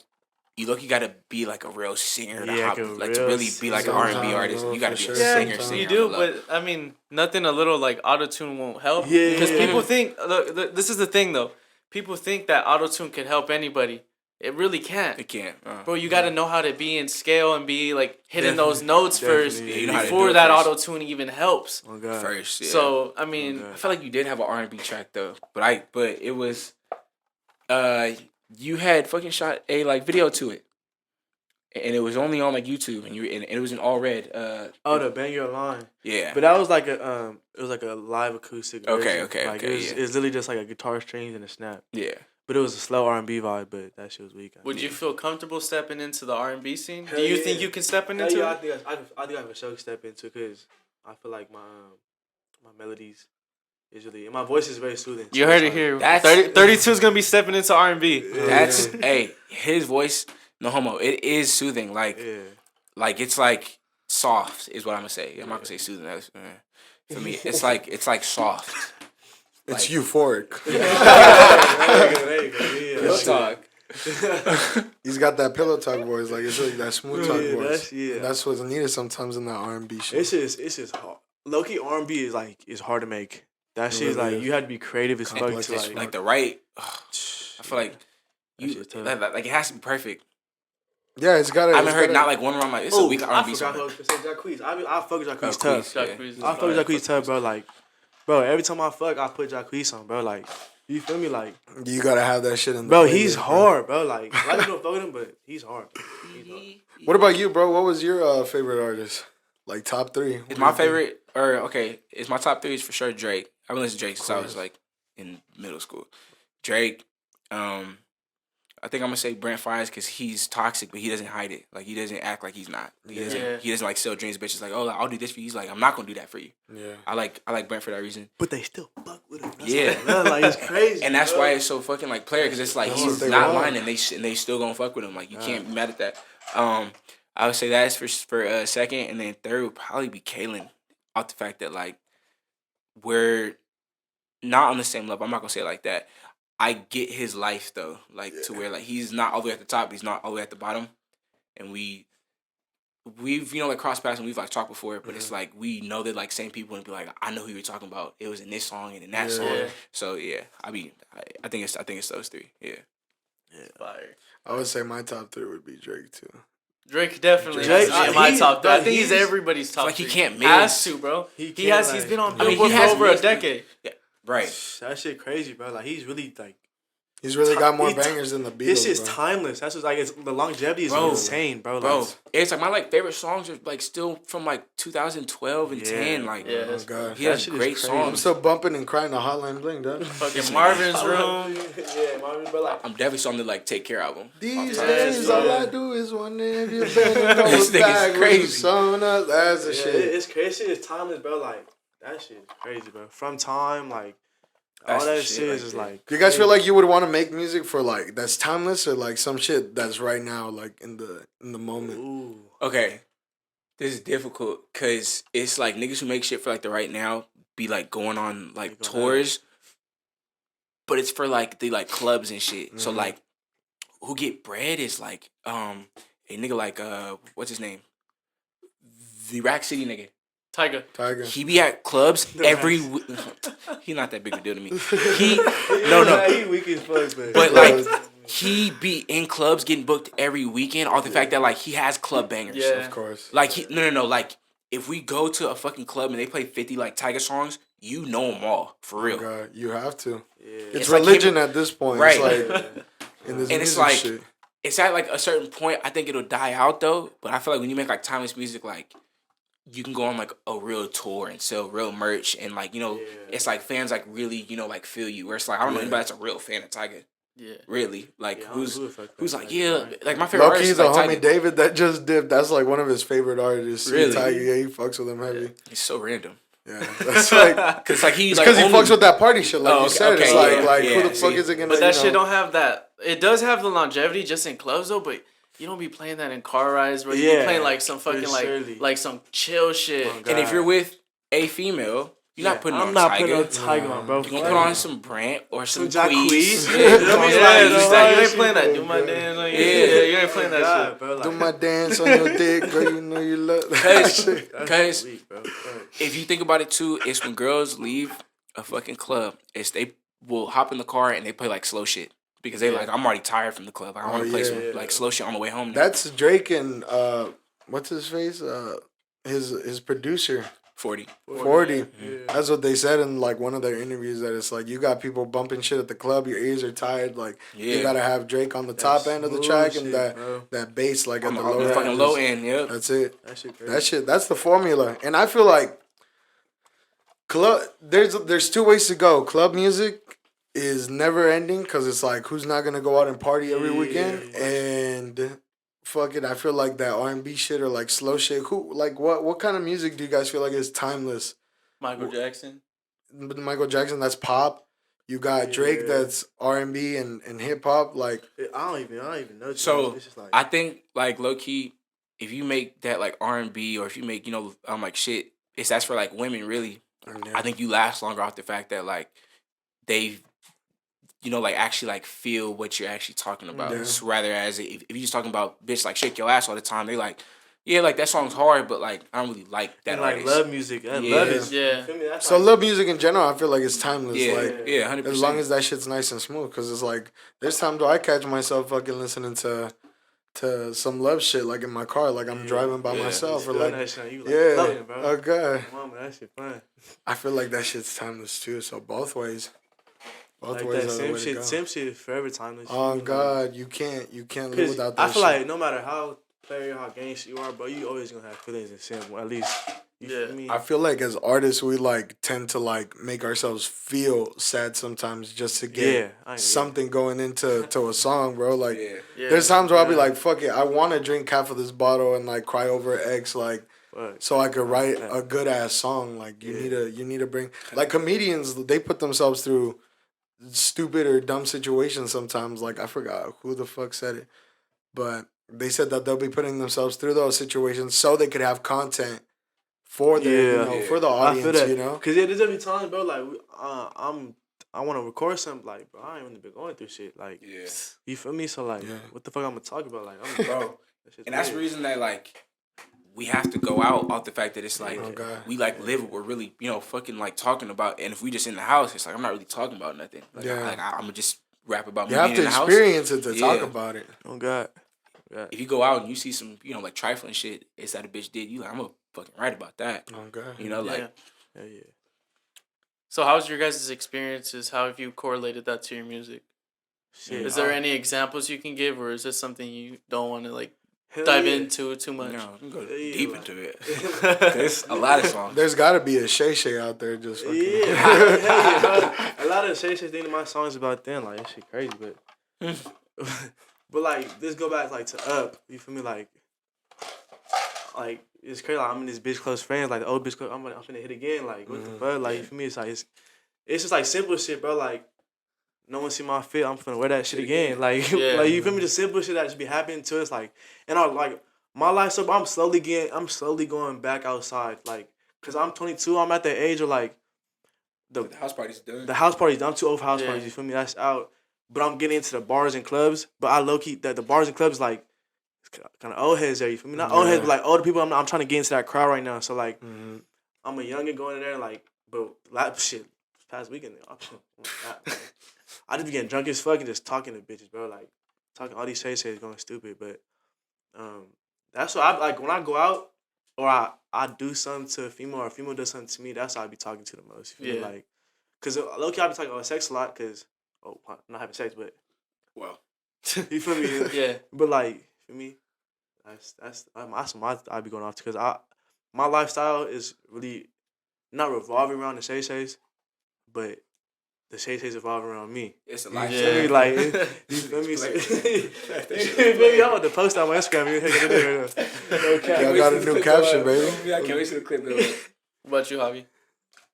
you gotta be like a real singer to really be like an R&B artist. You gotta be a singer. You do, but I mean, nothing a little like auto-tune won't help. Yeah. Because people think, look, this is the thing though. People think that auto-tune can help anybody. It really can't. It can't. Bro, you gotta know how to be in scale and be like hitting those notes first before that auto-tune even helps. Oh God. First, yeah. So, I mean, I feel like you did have an R&B track though. But it was you had fucking shot a like video to it. And it was only on like YouTube and it was in all red. The Bang Your Line. Yeah. But that was like a it was like a live acoustic version. Okay. It was literally just like a guitar strings and a snap. Yeah. But it was a slow R&B vibe, but that shit was weak. Would you feel comfortable stepping into the R&B scene? Do you think you can step into it? I think I have a show to step into because I feel like my melodies is really... And my voice is very soothing. You heard it here. 32 is going to be stepping into R&B. That's... Hey, his voice, no homo, it is soothing. Like, like it's like... soft is what I'm gonna say. I'm not gonna say soothing. That's, for me, it's like soft. It's like, euphoric. There you go. Yeah. Real talk. He's got that pillow talk voice, like it's really that smooth talk voice. Yeah. That's what's needed sometimes in that R&B shit. It's just hard. Low key R&B is hard to make. That shit is like you had to be creative as fuck to like the right. I feel like like it has to be perfect. Yeah, it's got. I haven't heard not like one where I'm like, it's a weak R&B song. I fuck with Jacquees tough. I fuck with Yeah. Jacquees tough, bro. Like, bro, every time I fuck, I put Jacquees on, bro. Like, you feel me? Like, you gotta have that shit in the bro, playlist, he's hard, bro. Like, a lot of people don't fuck with him, but he's hard. What about you, bro? What was your favorite artist? Like top 3? It's my favorite, it's my top 3 is for sure Drake. I've been listening to Drake since I was like in middle school. Drake, I think I'm gonna say Brent Fires because he's toxic, but he doesn't hide it. Like he doesn't act like he's not. He doesn't like sell dreams, bitches. Like, oh, I'll do this for you. He's like, I'm not gonna do that for you. Yeah. I like Brent for that reason. But they still fuck with him. That's like it's crazy. And that's why it's so fucking like player because it's like he's not lying and they still gonna fuck with him. Like you can't be mad at that. I would say that's for second, and then third would probably be Kalen. Off the fact that like we're not on the same level. I'm not gonna say it like that. I get his life though, like to where like he's not all the way at the top, but he's not all the way at the bottom, and we've like crossed paths and we've like talked before, but it's like we know that like same people and be like, I know who you're talking about. It was in this song and in that song. So yeah, I think it's those 3. Yeah. Fire. I would say my top 3 would be Drake too. Drake definitely has to be in my top 3. I think he's everybody's top 3. Like he can't miss. Has to, bro. He's been on Billboard for over a decade. Yeah. Right. That shit crazy, bro. Like he's really like. He's really got more bangers than the Beatles. This is timeless. That's what's like. The longevity is insane, bro. Bro, it's like my like favorite songs are like still from like 2012 and 10. Like, oh god, he has great songs. I'm still bumping and crying to Hotline Bling, dog. Fucking Marvin's Room. Yeah, Marvin, but like I'm definitely on the like Take Care album. These days, all I do is wonder if you're better. This nigga's crazy. That's the shit. It's crazy. It's timeless, bro. Like that shit is crazy, bro. From time, like. All that shit is just like. Do you guys feel like you would want to make music for like that's timeless or like some shit that's right now, like in the moment? Ooh. Okay, this is difficult because it's like niggas who make shit for like the right now be like going on like tours, but it's for like the like clubs and shit. Mm-hmm. So like, who get bread is like a nigga like what's his name, the Rack City nigga. Tiger. He be at clubs every week. He not that big a deal to me. He weak as fuck, man. But like he be in clubs getting booked every weekend. Or the fact that like he has club bangers. Yeah, of course. Like no. Like if we go to a fucking club and they play 50 like Tiger songs, you know them all for real. Oh God, you have to. Yeah. It's religion like at this point. Right. It's like in this and it's like shit. It's at like a certain point. I think it'll die out though. But I feel like when you make like timeless music, like. You can go on like a real tour and sell real merch and like it's like fans like really like feel you. Where it's like I don't know anybody that's a real fan of Tiger. Yeah, really like who's like like my favorite artist is the like homie Tiger. David that just dipped. That's like one of his favorite artists. Really, Tiger. Yeah, he fucks with him heavy. He's so random. Yeah, that's like because like he fucks with that party shit. Like you said, it's like who the fuck is it gonna? But that shit don't have that. It does have the longevity just in clubs though, but. You don't be playing that in car rides, bro. You be playing like some fucking like some chill shit. Oh, and if you're with a female, you're not putting on Tiger. I'm not putting on Tiger on, bro. You can put on some Brant or some Jacquees. You ain't playing that. Do my dance on you. Yeah, you ain't playing that shit, bro. Do my dance on your dick, girl. You know you love. Because if you think about it too, it's when girls leave a fucking club, it's they will hop in the car and they play like slow shit. Because they like, I'm already tired from the club. I want to play some like slow shit on the way home. Now. That's Drake and what's his face? His producer. 40. Yeah. That's what they said in like one of their interviews. That it's like you got people bumping shit at the club. Your ears are tired. Like you gotta have Drake on the top end of the track and that bass like at the low end. Fucking low end. Yeah. That's it. That shit. That's the formula. And I feel like club. There's 2 ways to go. Club music is never ending because it's like who's not gonna go out and party every weekend and fuck it. I feel like that R&B shit or like slow shit. Who like what kind of music do you guys feel like is timeless? Michael Jackson. Michael Jackson, that's pop. You got Drake, that's R&B and hip hop. Like I don't even know. So it's just like, I think like low key, if you make that like R&B, or if you make like shit, that's for like women really. I think you last longer off the fact that like they like actually like feel what you're actually talking about. So rather as if you're just talking about bitch like shake your ass all the time, they like, yeah, like that song's hard, but like I don't really like that. And like artist. love music, love is So love music in general, I feel like it's timeless. Yeah, like 100%. as long as that shit's nice and smooth, because it's like there's times where I catch myself fucking listening to some love shit like in my car, like I'm driving by myself, or like floating, bro. Okay. Mama, that shit fun. I feel like that shit's timeless too. So both ways. Both like ways that are the way to go. same shit is forever timeless. Oh God, you can't live without that. I feel shit. like no matter how player, how gangster you are, bro, you always gonna have feelings and simple. At least, you feel me? I feel like as artists, we like tend to like make ourselves feel sad sometimes just to get something going into a song, bro. Like, there's times where I'll be like, fuck it, I want to drink half of this bottle and like cry over X, like. So I could write a good ass song. Like you need to bring like comedians. They put themselves through stupid or dumb situations sometimes. Like I forgot who the fuck said it, but they said that they'll be putting themselves through those situations so they could have content for their for the audience. I feel that. You know, because there's every time, bro. Like I want to record something. Like, bro, I ain't really been going through shit. Like, you feel me? So like, what the fuck I'm gonna talk about? Like, bro, and that's the reason that like. We have to go out off the fact that it's like we like live what we're really fucking like talking about, and if we just in the house, it's like I'm not really talking about nothing. Like, I'm gonna just rap about me being in the house. You have to experience it to talk about it. Oh God. If you go out and you see some like trifling shit, it's that a bitch did. You like I'm gonna fucking write about that. Oh God. Like. Hell yeah. So how's your guys' experiences? How have you correlated that to your music? Shit. Is there any examples you can give, or is this something you don't want to like dive into too much? No, you can go deep into it. There's a lot of songs. There's got to be a Shay Shay out there just fucking. A lot of Shay Shay thing in my songs about them, like that shit crazy, but like this go back like to Up. You feel me? Like it's crazy. Like, I'm in this bitch close friends. Like the old bitch close. I'm finna hit again. Like what the fuck? Like you feel me? It's like it's just like simple shit, bro. Like. No one see my fit. I'm finna wear that shit again. Like, like you feel me? Just simple shit that just be happening to us. Like, and I like my life. So I'm slowly going back outside. Like, cause I'm 22. I'm at that age of like the house party's done. The house parties. I'm too old for house parties. You feel me? That's out. But I'm getting into the bars and clubs. But I low key that the bars and clubs like kind of old heads there. You feel me? Not old heads, but like older people. I'm trying to get into that crowd right now. So like, I'm a youngin' going in there. Like, but shit. Past weekend, I just be getting drunk as fuck and just talking to bitches, bro. Like, talking all these Shay Shays going stupid. But that's what I like when I go out or I do something to a female or a female does something to me. That's how I be talking to the most. You feel me? Like, because low-key I be talking about sex a lot because, I'm not having sex, but, well, you feel me? Yeah. But, like, you feel me? That's my I be going off to because my lifestyle is really not revolving around the Shay Shays. But the Shay Shays revolve around me. It's a lifestyle. Yeah. Like, you feel me? You feel me? I'm about to post on my Instagram. Y'all got a new caption, baby. I can't wait to the clip. What about you, Javi?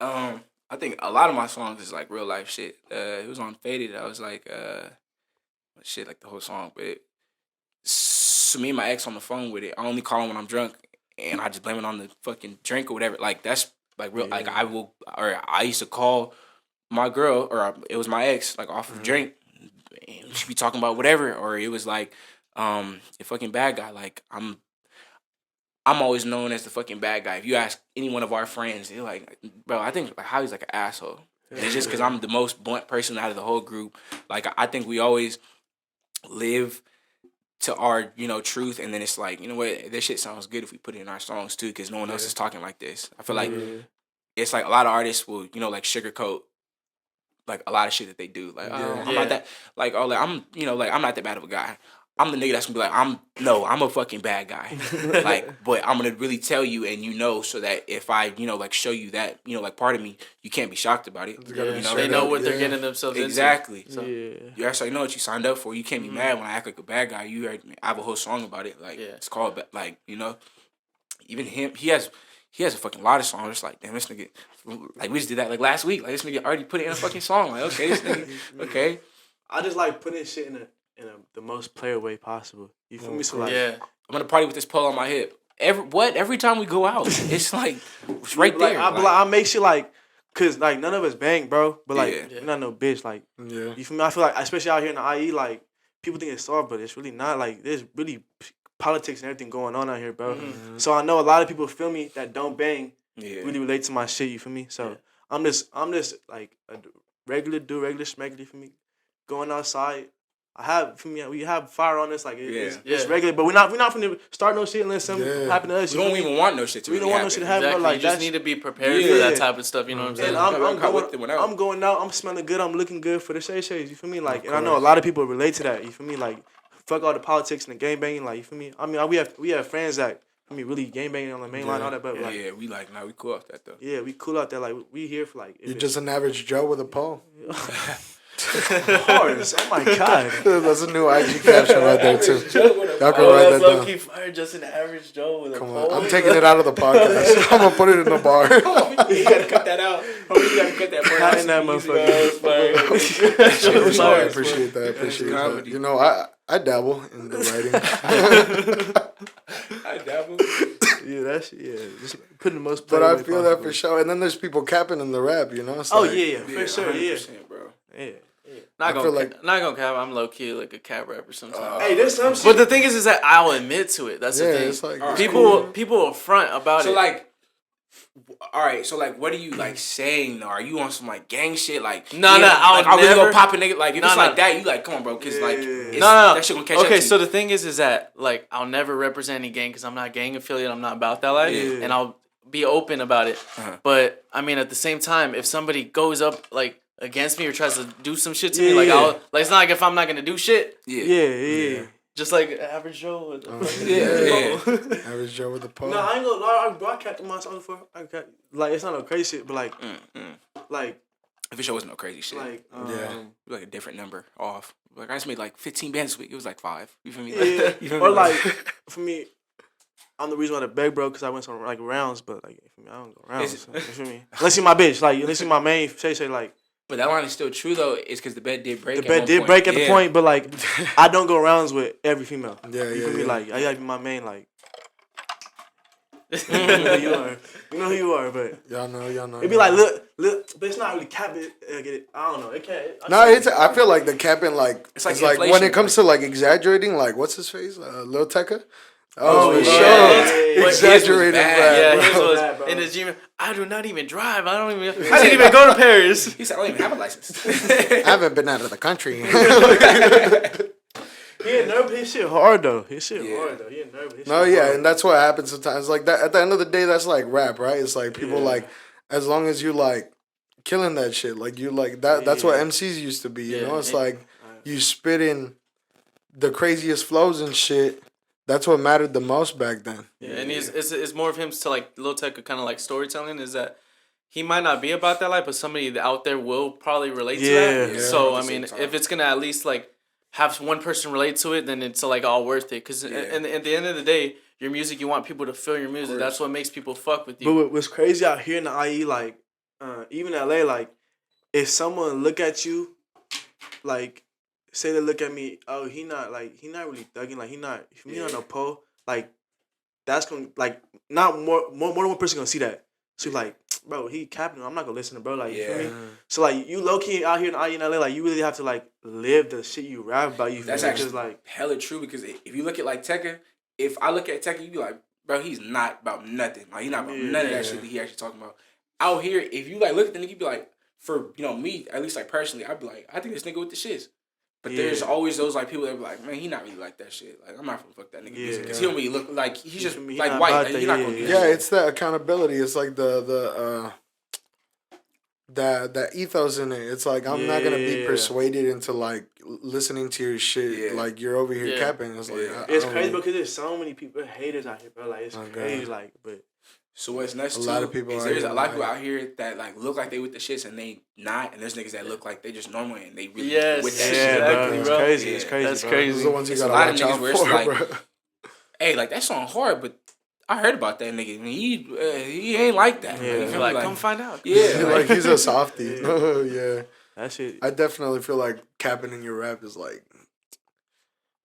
I think a lot of my songs is like real life shit. It was on Faded. I was like, shit, like the whole song. But so me and my ex on the phone with it. I only call him when I'm drunk, and I just blame it on the fucking drink or whatever. Like that's like real. Like I used to call my girl, or it was my ex, like off of drink, and she be talking about whatever, or it was like, a fucking bad guy. Like I'm always known as the fucking bad guy. If you ask any one of our friends, they're like, bro, I think like Javi's like an asshole. And it's just because I'm the most blunt person out of the whole group. Like I think we always live to our truth, and then it's like, you know what, this shit sounds good if we put it in our songs too, because no one else is talking like this. I feel like it's like a lot of artists will like sugarcoat like a lot of shit that they do. Like, I'm not that like I'm I'm not that bad of a guy. I'm the nigga that's gonna be like, I'm a fucking bad guy. Like, but I'm gonna really tell you, and so that if I, like show you that, like part of me, you can't be shocked about it. They know what they're getting themselves into. Exactly. So you actually know what you signed up for. You can't be mad when I act like a bad guy. You heard me. I have a whole song about it. Like it's called like, even him, he has a fucking lot of songs. It's like, damn, this nigga, like we just did that like last week. Like this nigga already put it in a fucking song. Like, okay, this nigga, okay. I just like putting shit the most player way possible. You feel me? So like, Yeah. I'm gonna party with this pole on my hip. Every time we go out, it's like it's right like, there. I make shit like, cause like none of us bang, bro. But like, Yeah. you're not no bitch. Like, Yeah. you feel me? I feel like, especially out here in the IE, like people think it's soft, but it's really not. Like, there's really politics and everything going on out here, bro. Mm-hmm. So I know a lot of people feel me that don't bang Yeah. really relate to my shit. You feel me? So I'm just like a regular dude, regular schmegular for me. Going outside, we have fire on us, like it's regular, but we're not finna start no shit unless something happen to us. We don't even want no shit to We don't want no shit to happen. Exactly. But like, you just need to be prepared for that type of stuff. You know what I'm saying? And I'm going out. I'm smelling good. I'm looking good for the shades. You feel me? Like, and I know a lot of people relate to that. You feel me? Like, fuck all the politics and the gang banging. Like, you feel me? I mean, we have friends that really gang banging on the main line, all that. But we we cool off that though. Yeah, we cool out there. Like, we here for like. You're just an average Joe with a pole. Horse. Oh my god. That's a new IG caption right there too. Y'all can write that down. Low-key fire, just an average Joe with a Come pole. on, I'm taking it out of the podcast. I'm gonna put it in the bar. You gotta cut that out. You gotta cut that part out. Cutting that motherfucker. I appreciate that. You know, I dabble in the writing. I dabble. Yeah, that's just putting the most. But I feel that for sure. And then there's people capping in the rap. You know. It's Oh like, for sure, bro. Yeah. Not gonna cap. I'm low key like a cap rapper sometimes. Hey, there's some shit. But the thing is that I'll admit to it. That's the thing. It's like, people will front about it. So like, all right. So like, what are you like saying? Are you on some like gang shit? Like, I'll really never go pop a nigga. Like, if it's like that, you like, come on, bro, because like, that shit gonna catch up to you. So the thing is that like I'll never represent any gang because I'm not gang affiliate. I'm not about that life, and I'll be open about it. But I mean, at the same time, if somebody goes up like against me or tries to do some shit to me, like I'll like it's not like if I'm not gonna do shit. Yeah. Just like average Joe. Average Joe with a pole. No, I ain't gonna lie. I capped myself before. Like, it's not no crazy shit, but like, like if it wasn't no crazy shit, like like a different number off. Like I just made like 15 bands this week. It was like 5. You feel me? Yeah. Or like for me, I'm the reason why the beg broke because I went some like rounds, but like for me, I don't go rounds. You feel me? Unless you my bitch, like unless you my main say like. But that line is still true though. It's because the bed did break. The bed did break at the point, but like I don't go rounds with every female. You feel me? Like I gotta be my main. Like you know who you are, but y'all know. It'd be like look, but it's not really cap it. I don't know. It can't. I feel like the capping it's like when it comes to like exaggerating. Like what's his face, Lil Tecca. Oh, sure. Exaggerated rap. Yeah, he was in his gym. I do not even drive. I didn't even go to Paris. He said, I don't even have a license. I haven't been out of the country. He ain't nervous. His shit hard though. He ain't nervous. And that's what happens sometimes. Like that. At the end of the day, that's like rap, right? It's like people like, as long as you like killing that shit, like you like that. That's what MCs used to be. You know, it's like you spit in the craziest flows and shit. That's what mattered the most back then. Yeah, and it's more of him to like Lil Tecca kind of like storytelling is that he might not be about that life, but somebody out there will probably relate to that. Yeah. So I mean, if it's gonna at least like have one person relate to it, then it's like all worth it. Because at the end of the day, your music, you want people to feel your music. That's what makes people fuck with you. But what's crazy out here in the IE, like even LA, like if someone look at you, like. Say they look at me, oh, he not really thugging, like he not no pole, like that's gonna like not more than one person gonna see that. So like, bro, he capping, I'm not gonna listen to bro, like you feel me? So like you low key out here in LA, like you really have to like live the shit you rap about. You feel that's me? actually like hella true because if you look at like Tecca, if I look at Tecca, you be like, bro, he's not about nothing. Like he's not about none of that shit that he actually talking about. Out here, if you like look at the nigga, you be like, for me, at least like personally, I'd be like, I think this nigga with the shits. But there's always those like people that be like, man, he not really like that shit. Like I'm not gonna fuck that nigga music because he don't really look like he's just like white. Like, he's not gonna do that. It's the accountability. It's like the ethos in it. It's like I'm not gonna be persuaded into like listening to your shit. Like you're over here capping. It's like it's crazy because there's so many people haters out here, bro. Like it's crazy. Like but. So what's next? A lot of people. There's a lot of people out here that like look like they with the shits and they not, and there's niggas that look like they just normal and they really with that shit. Exactly, bro. It's crazy. It's crazy. That's bro. crazy. Those are the ones you gotta watch out where for, it's like, bro. Hey, like that song hard, but I heard about that nigga. He ain't like that. Yeah, like, like come find out. Yeah, like he's a softie. Yeah. That shit. I definitely feel like capping in your rap is like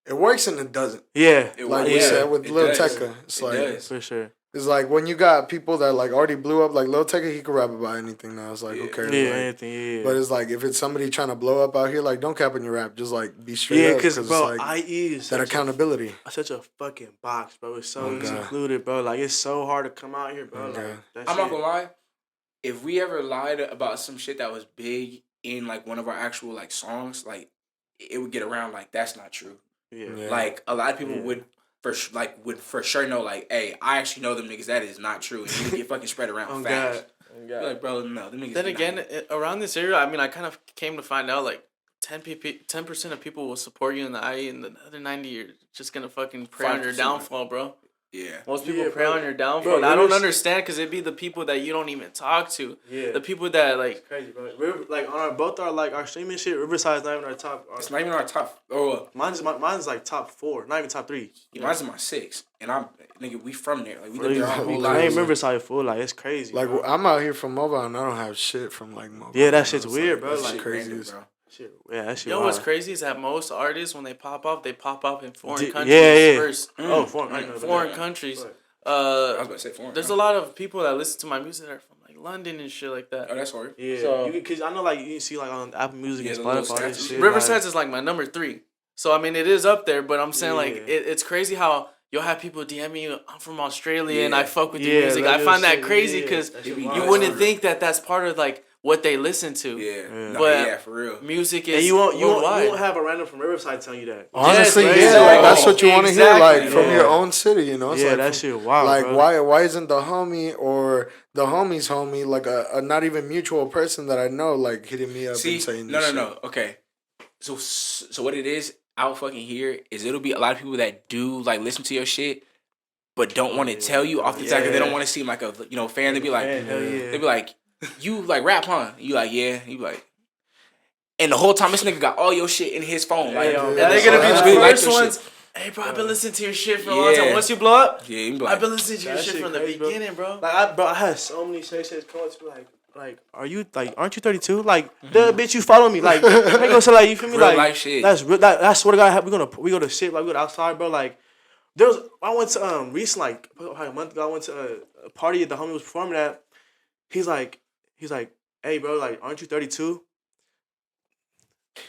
it works and it doesn't. Yeah, Like we said with Lil Tecca, it's like for sure. It's like when you got people that like already blew up, like Lil Tecca, he could rap about anything now. It's like who cares? Yeah, like, anything. Yeah. But it's like if it's somebody trying to blow up out here, like don't cap in your rap. Just like be straight up. Yeah, because bro, it's like, IE is that accountability. Such a fucking box, bro. It's so included, bro. Like it's so hard to come out here, bro. Like I'm not gonna lie. If we ever lied about some shit that was big in like one of our actual like songs, like it would get around like that's not true. Yeah. Like a lot of people would for sure know like, hey, I actually know them niggas. That is not true. And you get fucking spread around fast. God. Like, bro, no, them niggas. Then again, around this area, I mean, I kind of came to find out like 10% of people will support you in the IE, and the other 90 you're just gonna fucking pray on your downfall, bro. Yeah. Most people pray on your downfall. Bro, and I don't understand because it'd be the people that you don't even talk to. Yeah. The people that like. It's crazy, bro. We're like on our streaming shit. Riverside's not even our top. It's not even our top. Oh, mine's like top 4, not even top 3. Mine's in my 6, and I'm nigga. We from there. Like we live there our whole lives. I ain't Riverside full. Like it's crazy. Like bro. I'm out here from Mobile and I don't have shit from like Mobile. Yeah, that shit's weird, bro. Like crazy, random, bro. Shit, yeah, that shit. You know wild. what's crazy is that most artists when they pop up in foreign countries first. Foreign countries. I was about to say foreign. There's a lot of people that listen to my music that are from like London and shit like that. Oh, that's hard. Yeah, so, because I know like you can see like on Apple Music and Spotify and shit. Riverside's is like my number 3. So I mean it is up there, but I'm saying like it's crazy how you'll have people DM me, I'm from Australia and I fuck with your music. I find that crazy because you wouldn't think that that's part of like what they listen to. Yeah. But for real. Music is and you won't have a random from Riverside telling you that. Honestly, like that's what you want to hear, like from your own city, you know. It's like, that shit wild. Like bro. why isn't the homie or the homie's homie like a not even mutual person that I know like hitting me up and saying no. Okay, so what it is out fucking here is it'll be a lot of people that do like listen to your shit, but don't want to tell you off the top because they don't want to seem like a fan. They be like, they be like, you like rap, huh? You like You be like. And the whole time, this nigga got all your shit in his phone. Like, and they're gonna be the first ones. Hey, bro, I've been listening to your shit for a long time. Once you blow up, you be like, I've been listening to your shit from the beginning, bro. Like, I had so many shit come up to me like, are you like, aren't you 32? Like, the bitch, you follow me. Like, I go say like, you feel me? Real like, life shit. That's real. I swear to God, we go to shit. Like, we go to outside, bro. Like, I went to recent like a month ago. I went to a party that the homie was performing at. He's like, hey, bro, like, aren't you 32?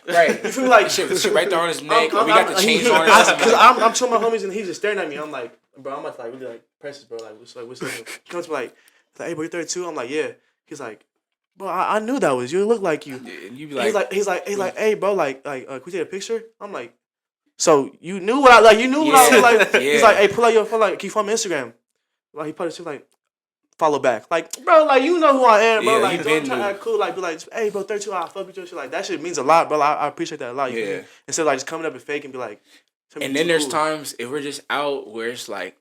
Right. You feel me? Like, shit right there on his neck. We got the chains on it. Because I'm telling my homies and he's just staring at me. I'm like, bro, I'm about to like really like press this, bro. Like, what's up? He comes to me like, hey, bro, you're 32? I'm like, yeah. He's like, bro, I knew that was you. It looked like you. Yeah, and you be like, he's like, hey, bro, can we take a picture? I'm like, so you knew what I like? You knew what I was like? Yeah. He's like, hey, pull out your phone. Like, can you follow me on Instagram? Like, he put it like, follow back. Like, bro, like, you know who I am, bro. Like, don't try to act cool. Like, be like, hey, bro, 32, I fuck with you. Shit. Like, that shit means a lot, bro. I appreciate that a lot. You know? Instead of like just coming up and fake and be like, and then there's times if we're just out where it's like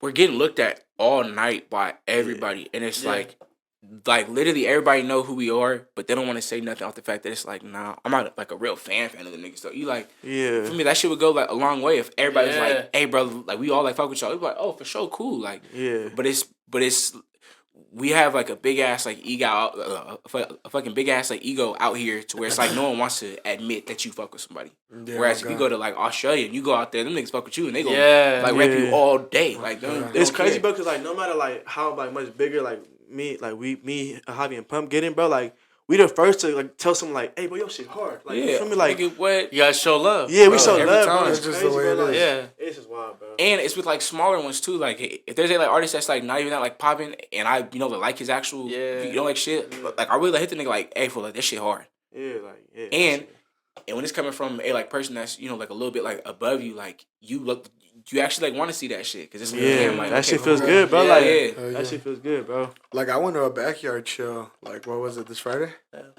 we're getting looked at all night by everybody, and it's like literally everybody know who we are, but they don't want to say nothing off the fact that it's like, nah, I'm not like a real fan of the niggas. So you like, for me that shit would go like a long way if everybody was like, hey, bro, like we all like fuck with y'all. It'd be like, oh, for sure, cool, like, but it's. We have like a big ass like ego, a fucking big ass like ego out here to where it's like no one wants to admit that you fuck with somebody. Whereas if you go to like Australia and you go out there, them niggas fuck with you and they go like rap you all day. Like it's crazy, bro. Cause like no matter like how like much bigger like me, Javi and Pump getting, bro. Like we the first to like tell someone like, hey, bro, your shit hard. Like you feel me? Like what? You gotta show love. Yeah, we show every love, time. bro. It's just the way it is. Yeah, it's just wild, bro. And it's with like smaller ones too. Like if there's a like artist that's like not even that like popping, and I like his actual like shit. Like I really like hit the nigga like, hey, for like this shit hard. Yeah, like And when it's coming from a like person that's like a little bit like above you, like you actually like want to see that shit because it's damn, like that shit feels good, bro. That shit feels good, bro. Like I went to a backyard show. Like what was it this Friday?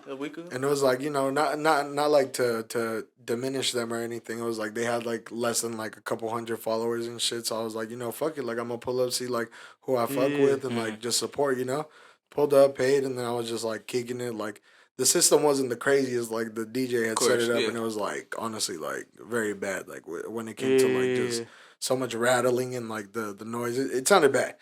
A week ago. And it was like not like to diminish them or anything. It was like they had like less than like a couple hundred followers and shit. So I was like, fuck it. Like I'm gonna pull up, see like who I fuck with and like just support. Pulled up, paid, and then I was just like kicking it. Like the system wasn't the craziest. Like the DJ had set it up, and it was like honestly like very bad. Like when it came to like just so much rattling and like the noise. It sounded bad,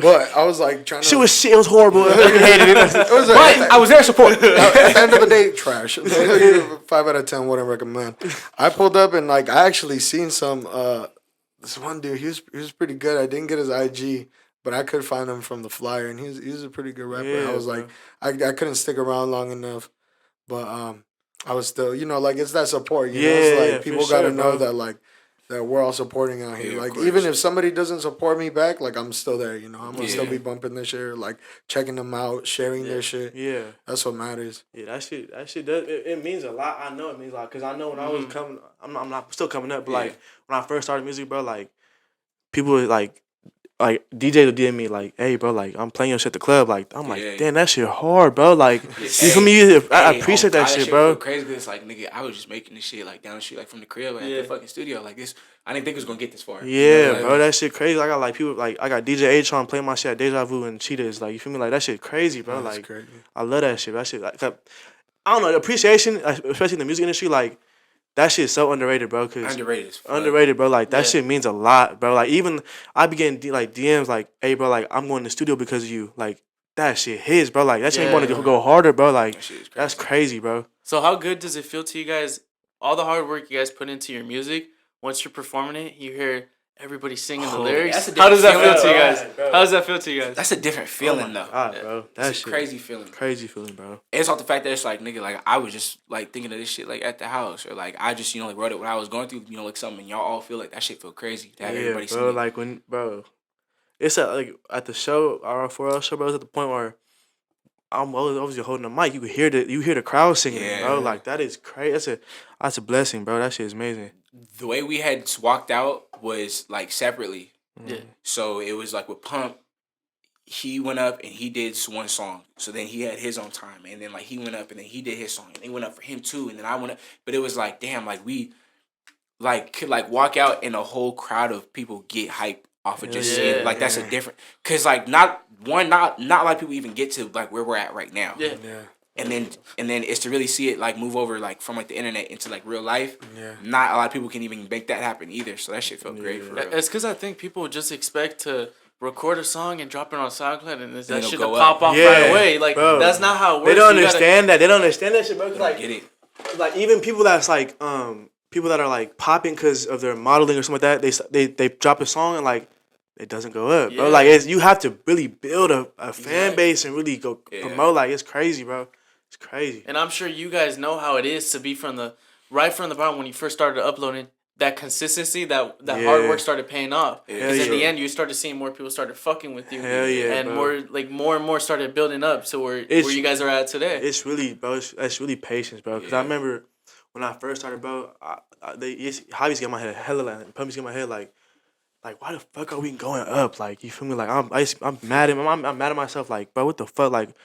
but I was like trying to. Shit was shit. It was horrible. I hated it. It was But I was there to support. at the end of the day, trash. 5 out of 10 wouldn't recommend. I pulled up and like I actually seen some. This one dude, he was pretty good. I didn't get his IG, but I could find him from the flyer, and he was a pretty good rapper. Yeah, I was like, I couldn't stick around long enough, but I was still, like it's that support. You know, it's like people got to know that like. That we're all supporting out here. Like, even if somebody doesn't support me back, like, I'm still there, I'm going to still be bumping their shit, like, checking them out, sharing their shit. Yeah. That's what matters. Yeah, that shit does, it means a lot. I know it means a lot, because I know when I was coming, I'm not still coming up, but, like, when I first started music, bro, like, people were, like DJs would DM me like, "Hey, bro, like I'm playing your shit at the club." Like I'm like, "Damn, that shit hard, bro." Like you feel me? I appreciate that shit, bro. Crazy, but it's like, nigga, I was just making this shit like down the street, like from the crib at the fucking studio, like this. I didn't think it was gonna get this far. Yeah, like, bro, that shit crazy. I got like people like I got DJ H-Tron playing my shit at Deja Vu and Cheetahs. Like you feel me? Like that shit crazy, bro. Like crazy. I love that shit. That shit like I don't know, the appreciation, especially in the music industry, like. That shit's so underrated, bro. Underrated, bro. Like, that shit means a lot, bro. Like, even I be getting, like, DMs, like, hey, bro, like, I'm going to the studio because of you. Like, that shit hits, bro. Like, that shit ain't going to go harder, bro. Like, that's crazy, bro. So, how good does it feel to you guys, all the hard work you guys put into your music, once you're performing it, you hear everybody singing the lyrics? How does that feel to you guys? How does that feel to you guys? That's a different feeling, though. God, bro. That's a crazy feeling. Crazy feeling, bro. It's off the fact that it's like, nigga, like, I was just, like, thinking of this shit, like, at the house. Or, like, I just, like, wrote it when I was going through, like, something. And y'all all feel like that shit feel crazy to have everybody sing bro, it. like, when, bro. It's at the show, our 4L show, bro, it's at the point where I'm obviously holding the mic. You hear the crowd singing, bro. Like, that is crazy. That's a blessing, bro. That shit is amazing. The way we had walked out was like separately. Yeah. So it was like with Pump, he went up and he did one song. So then he had his own time, and then like he went up and then he did his song, and they went up for him too, and then I went up. But it was like, damn, like we like could like walk out and a whole crowd of people get hyped off of just seeing like that's a different, cause like not a lot of people even get to like where we're at right now. Yeah. And then it's to really see it like move over like from like the internet into like real life. Yeah. Not a lot of people can even make that happen either. So that shit felt great for real. It's because I think people just expect to record a song and drop it on SoundCloud and that shit to go pop off right away. Like that's not how it works. They don't understand that. They don't understand that shit, bro. Like, get it. Like even people that's like people that are like popping because of their modeling or something like that. They drop a song and like. It doesn't go up, bro. Like you have to really build a fan base and really go promote. Like it's crazy, bro. It's crazy. And I'm sure you guys know how it is to be right from the bottom when you first started uploading. That consistency, that hard work started paying off. Because in the end, you started seeing more people started fucking with you. Hell yeah, and bro. more and more started building up to where you guys are at today. It's really, bro. It's really patience, bro. Because I remember when I first started, bro. Javi's get my head hella like, Pumpy's get my head like why the fuck are we going up? Like you feel me? Like I'm mad at myself. Like bro, what the fuck? Like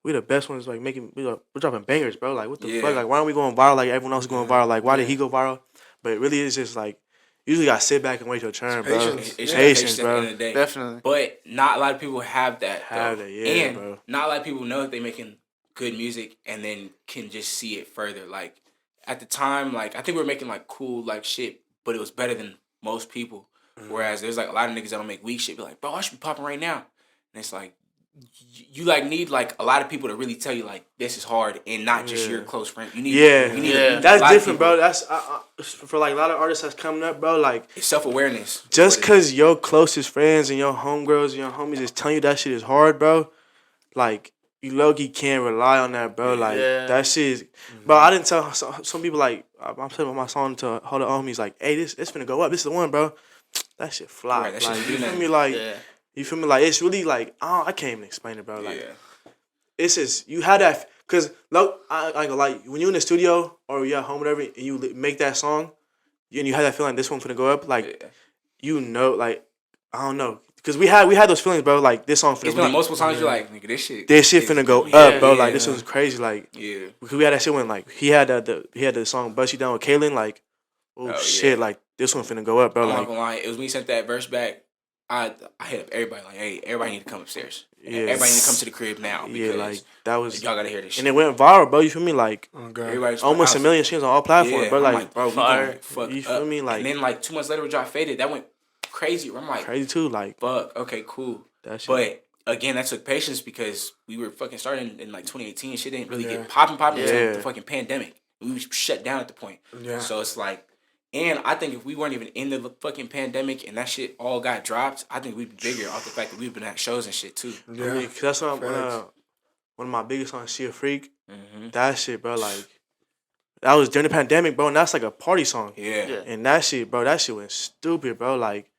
we the best ones. Like we're dropping bangers, bro. Like what the fuck? Like why aren't we going viral? Like everyone else is going viral. Like why did he go viral? But it really is just like you usually gotta sit back and wait your turn, bro. Patience, bro. At the end of the day. Definitely. But not a lot of people have that. And bro. Not a lot of people know that they're making good music and then can just see it further. Like at the time, like I think we were making like cool like shit, but it was better than most people. Whereas there's like a lot of niggas that don't make weak shit. Be like, bro, I should be popping right now. And it's like, you like need like a lot of people to really tell you like this is hard and not just your close friend. You need that's different, bro. That's for like a lot of artists that's coming up, bro. Like it's self-awareness. Just cause your closest friends and your homegirls and your homies is telling you that shit is hard, bro. Like you low-key can't rely on that, bro. Like that shit is, bro. I didn't tell some people like I'm playing my song to all the homies like, hey, this finna go up. This is the one, bro. That shit fly. Right, that like, shit you feel me? Like, you feel me? Like, it's really like, I can't even explain it, bro. Like, it's just, you had that, because, look, I ain't gonna lie, when you're in the studio or you're at home, whatever, and you make that song, and you have that feeling this one finna go up, like, you know, like, I don't know. Because we had those feelings, bro. Like, this song finna it's been like multiple times you're like, nigga, this shit finna go up, bro. Like, this was crazy. Like, because we had that shit when, like, he had the song Bust You Down with Kaylin, like, oh shit, like, this one finna go up, bro. I'm like, not gonna lie. It was when he sent that verse back. I hit up everybody like, hey, everybody need to come upstairs. Everybody need to come to the crib now. Because like that was y'all gotta hear this shit. And it went viral, bro. You feel me? Like everybody's almost 1 million streams on all platforms, bro. Like bro, fire. You feel me? Like and then like 2 months later, we dropped Faded. That went crazy. I'm like, crazy too. Like, fuck. Okay, cool. That shit. But again, that took patience because we were fucking starting in like 2018. Shit didn't really get popping until the fucking pandemic. We was shut down at the point. Yeah. So it's like, and I think if we weren't even in the fucking pandemic and that shit all got dropped, I think we'd be bigger off the fact that we've been at shows and shit too. Yeah, I mean, cause that's one of my biggest songs, She a Freak. Mm-hmm. That shit, bro, like, that was during the pandemic, bro, and that's like a party song. Yeah. And that shit, bro, that shit went stupid, bro. Like,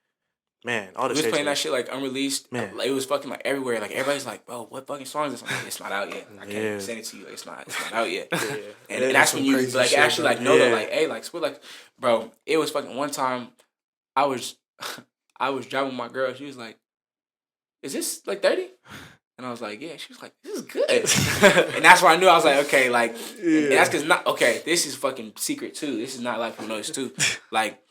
man, all the shit. We was playing that shit like unreleased. Man. Like, it was fucking like everywhere. Like, everybody's like, bro, what fucking song is this? I'm like, it's not out yet. I can't even send it to you. It's not out yet. And that's when you like actually like know that like, hey, like, we're like, bro, it was fucking one time I was driving with my girl. She was like, is this like 30? And I was like, yeah. She was like, this is good. And that's why I knew. I was like, okay, like, and that's because not, okay, this is fucking secret too. This is not like from noise too. Like,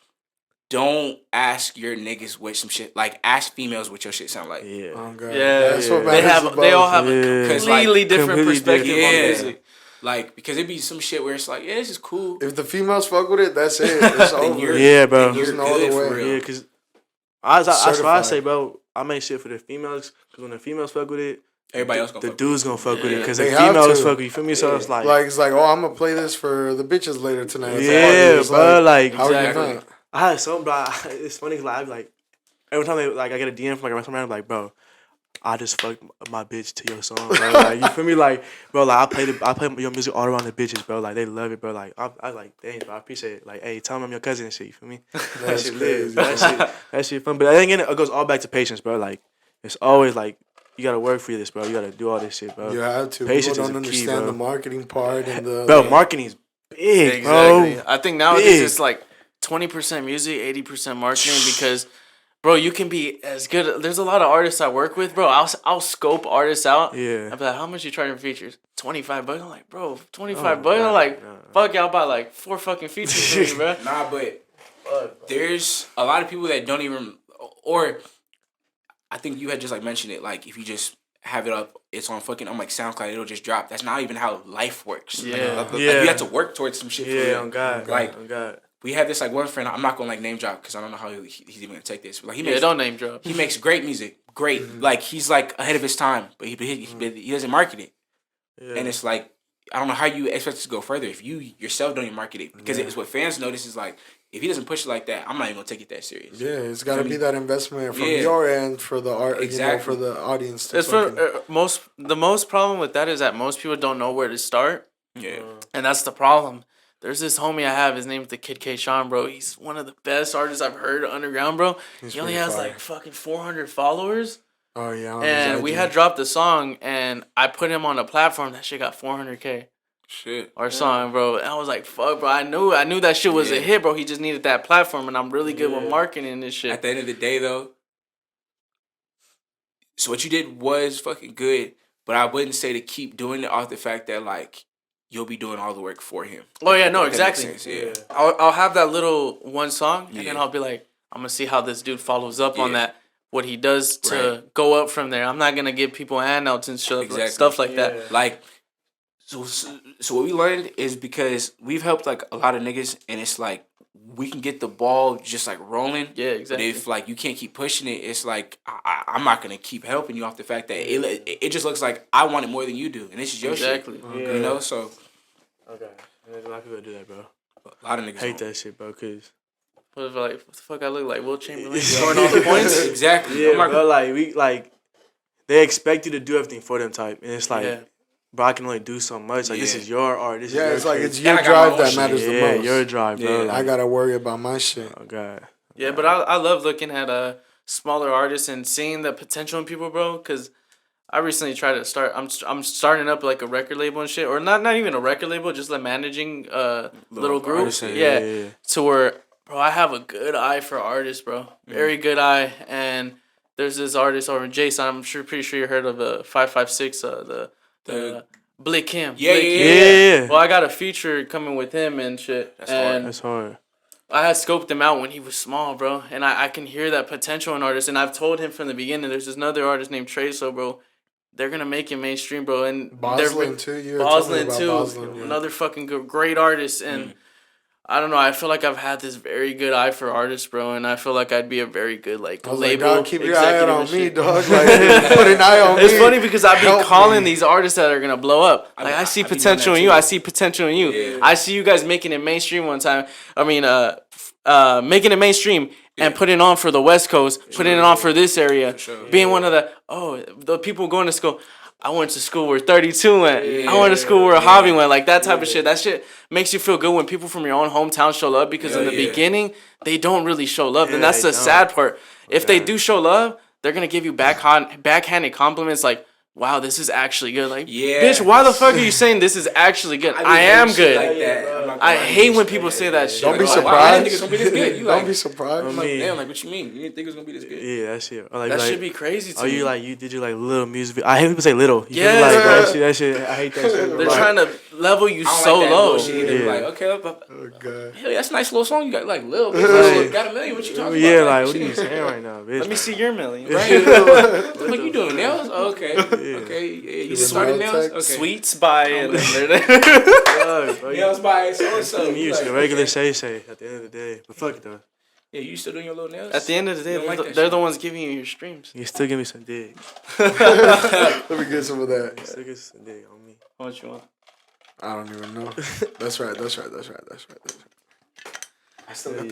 don't ask your niggas what some shit, like, ask females what your shit sound like. Yeah. Oh, God. That's what they all have a completely different perspective on music. Like, because it'd be some shit where it's like, yeah, this is cool. If the females fuck with it, that's it. It's over. Yeah, bro. There's no other way. Yeah, because that's why I say, bro, I make shit for the females, because when the females fuck with it, everybody else gonna fuck with it. The dudes gonna fuck with it, because the females fuck with it, you feel me? So it's like, oh, I'm gonna play this for the bitches later tonight. Yeah, bro, like, how are you not? I had some, bro, it's funny, because I be like, every time I get a DM from like a random, I'm like, bro, I just fucked my bitch to your song, bro. Like, you feel me? Like, bro, like, I play your music all around the bitches, bro. Like, they love it, bro. Like, I like, dang, bro, I appreciate it. Like, hey, tell them I'm your cousin and shit, you feel me? That shit lives. That shit fun. But I think it goes all back to patience, bro. Like, it's always like, you gotta work for this, bro. You gotta do all this shit, bro. You have to. Patience People don't understand the marketing part and the... Bro, marketing's big, bro. I think nowadays it's like 20% music, 80% marketing, because... Bro, you can be as good. There's a lot of artists I work with, bro. I'll scope artists out. Yeah. I'll be like, how much you charging for features? $25. I'm like, bro, $25. I'm like, fuck, y'all buy like 4 fucking features for me, bro. Nah, but there's a lot of people that don't even, or I think you had just like mentioned it. Like, if you just have it up, it's on fucking on like SoundCloud, it'll just drop. That's not even how life works. Yeah. Like, you have to work towards some shit. Yeah, on God. Like, on God. We had this like one friend. I'm not gonna like name drop because I don't know how he's even gonna take this. But, like, he makes, don't name drop. He makes great music, great. Mm-hmm. Like, he's like ahead of his time, but he doesn't market it. Yeah. And it's like, I don't know how you expect it to go further if you yourself don't even market it, because it's what fans notice is like, if he doesn't push it like that, I'm not even gonna take it that serious. Yeah, it's got to be that investment from your end for the art, for the audience. To the most problem with that is that most people don't know where to start. Yeah, and that's the problem. There's this homie I have. His name's the Kid K. Sean, bro. He's one of the best artists I've heard underground, bro. He only has like fucking 400 followers. Oh yeah. And we had dropped a song, and I put him on a platform. That shit got 400K. Shit. Our song, bro. And I was like, fuck, bro. I knew that shit was a hit, bro. He just needed that platform, and I'm really good with marketing this shit. At the end of the day, though, so what you did was fucking good, but I wouldn't say to keep doing it off the fact that, like, you'll be doing all the work for him. Oh, yeah, no, exactly. Yeah. I'll have that little one song, and then I'll be like, I'm going to see how this dude follows up on that, what he does to go up from there. I'm not going to give people handouts and stuff like that. Like, so what we learned is, because we've helped, like, a lot of niggas, and it's like, we can get the ball just, like, rolling. Yeah, exactly. But if, like, you can't keep pushing it, it's like, I'm not going to keep helping you off the fact that it just looks like I want it more than you do. And this is your shit. Exactly. You know, so. Okay. There's a lot of people that do that, bro. A lot of niggas hate that shit, bro, because. What the fuck I look like? Will Chamberlain scoring all the points? Exactly. Yeah, bro, like, they expect you to do everything for them type. And it's like, bro, I can only do so much. Like, this is your art. This is your it's like, it's your drive that matters the most. Yeah, your drive, bro. Like, I got to worry about my shit. Oh, God. Yeah, but I love looking at smaller artists and seeing the potential in people, bro, because I recently tried to start. I'm starting up like a record label and shit, or not even a record label, just like managing little groups. Yeah, to where, bro, I have a good eye for artists, bro. Very good eye. And there's this artist over in Jason. I'm pretty sure you heard of 556. The Blick Him. Yeah. Well, I got a feature coming with him and shit. That's hard. I had scoped him out when he was small, bro, and I can hear that potential in artists. And I've told him from the beginning. There's another artist named Treso, bro. They're gonna make it mainstream, bro. And Boslin too. Boslin too. Boslin, another fucking great artist. And I don't know. I feel like I've had this very good eye for artists, bro, and I feel like I'd be a very good like I was label like, dog, keep your eye out executive on and me, shit. dog. Like, put an eye on me. It's funny because I've been Help calling me. these artists that are gonna blow up. Like I see I be doing potential that in you. too. I see potential in you. Yeah. I see you guys making it mainstream one time. I mean, making it mainstream and putting it on for the West Coast, putting it on for this area, sure. being one of the people going to school. I went to school where 32 went. I went to school where Javi went. Like that type of shit. That shit makes you feel good when people from your own hometown show love because in the beginning they don't really show love, and that's the sad part. If they do show love, they're gonna give you backhanded compliments like, "Wow, this is actually good." Like, bitch, why the fuck are you saying this is actually good? I am good. Like that. I hate when people say that shit. Don't be Like, oh, wow, I didn't think it was surprised. gonna be this good. You Don't like, be surprised. I'm like, damn, like what you mean? You didn't think it was gonna be this good? Yeah, that shit. Or like, That like, should be crazy to Are me. you like did you like little music video? I hate people say little. You feel me? Yeah. Like that shit. I hate that shit. They're Like, trying to level you I don't so like that low. bullshit either. Yeah. Like, okay, but Oh, God. hell, that's a nice little song you got. Like, little bitch, got a million. What you talking Yeah, about? like what are shit. you saying right now, bitch? Let me see your million. Right? What you doing, nails? Oh, okay, okay. Yeah, you just started nail nails. tech? Okay. Sweets by and Fuck, bro. Nails by so and so. Music, a regular say at the end of the day. But fuck it though. Yeah, you still doing your little nails? at the end of the day, You don't like that they're shit? the ones giving you your streams. You still give me some dick. Let me get some of that. You still give me some dick on me. How much you want? I don't even know. That's right.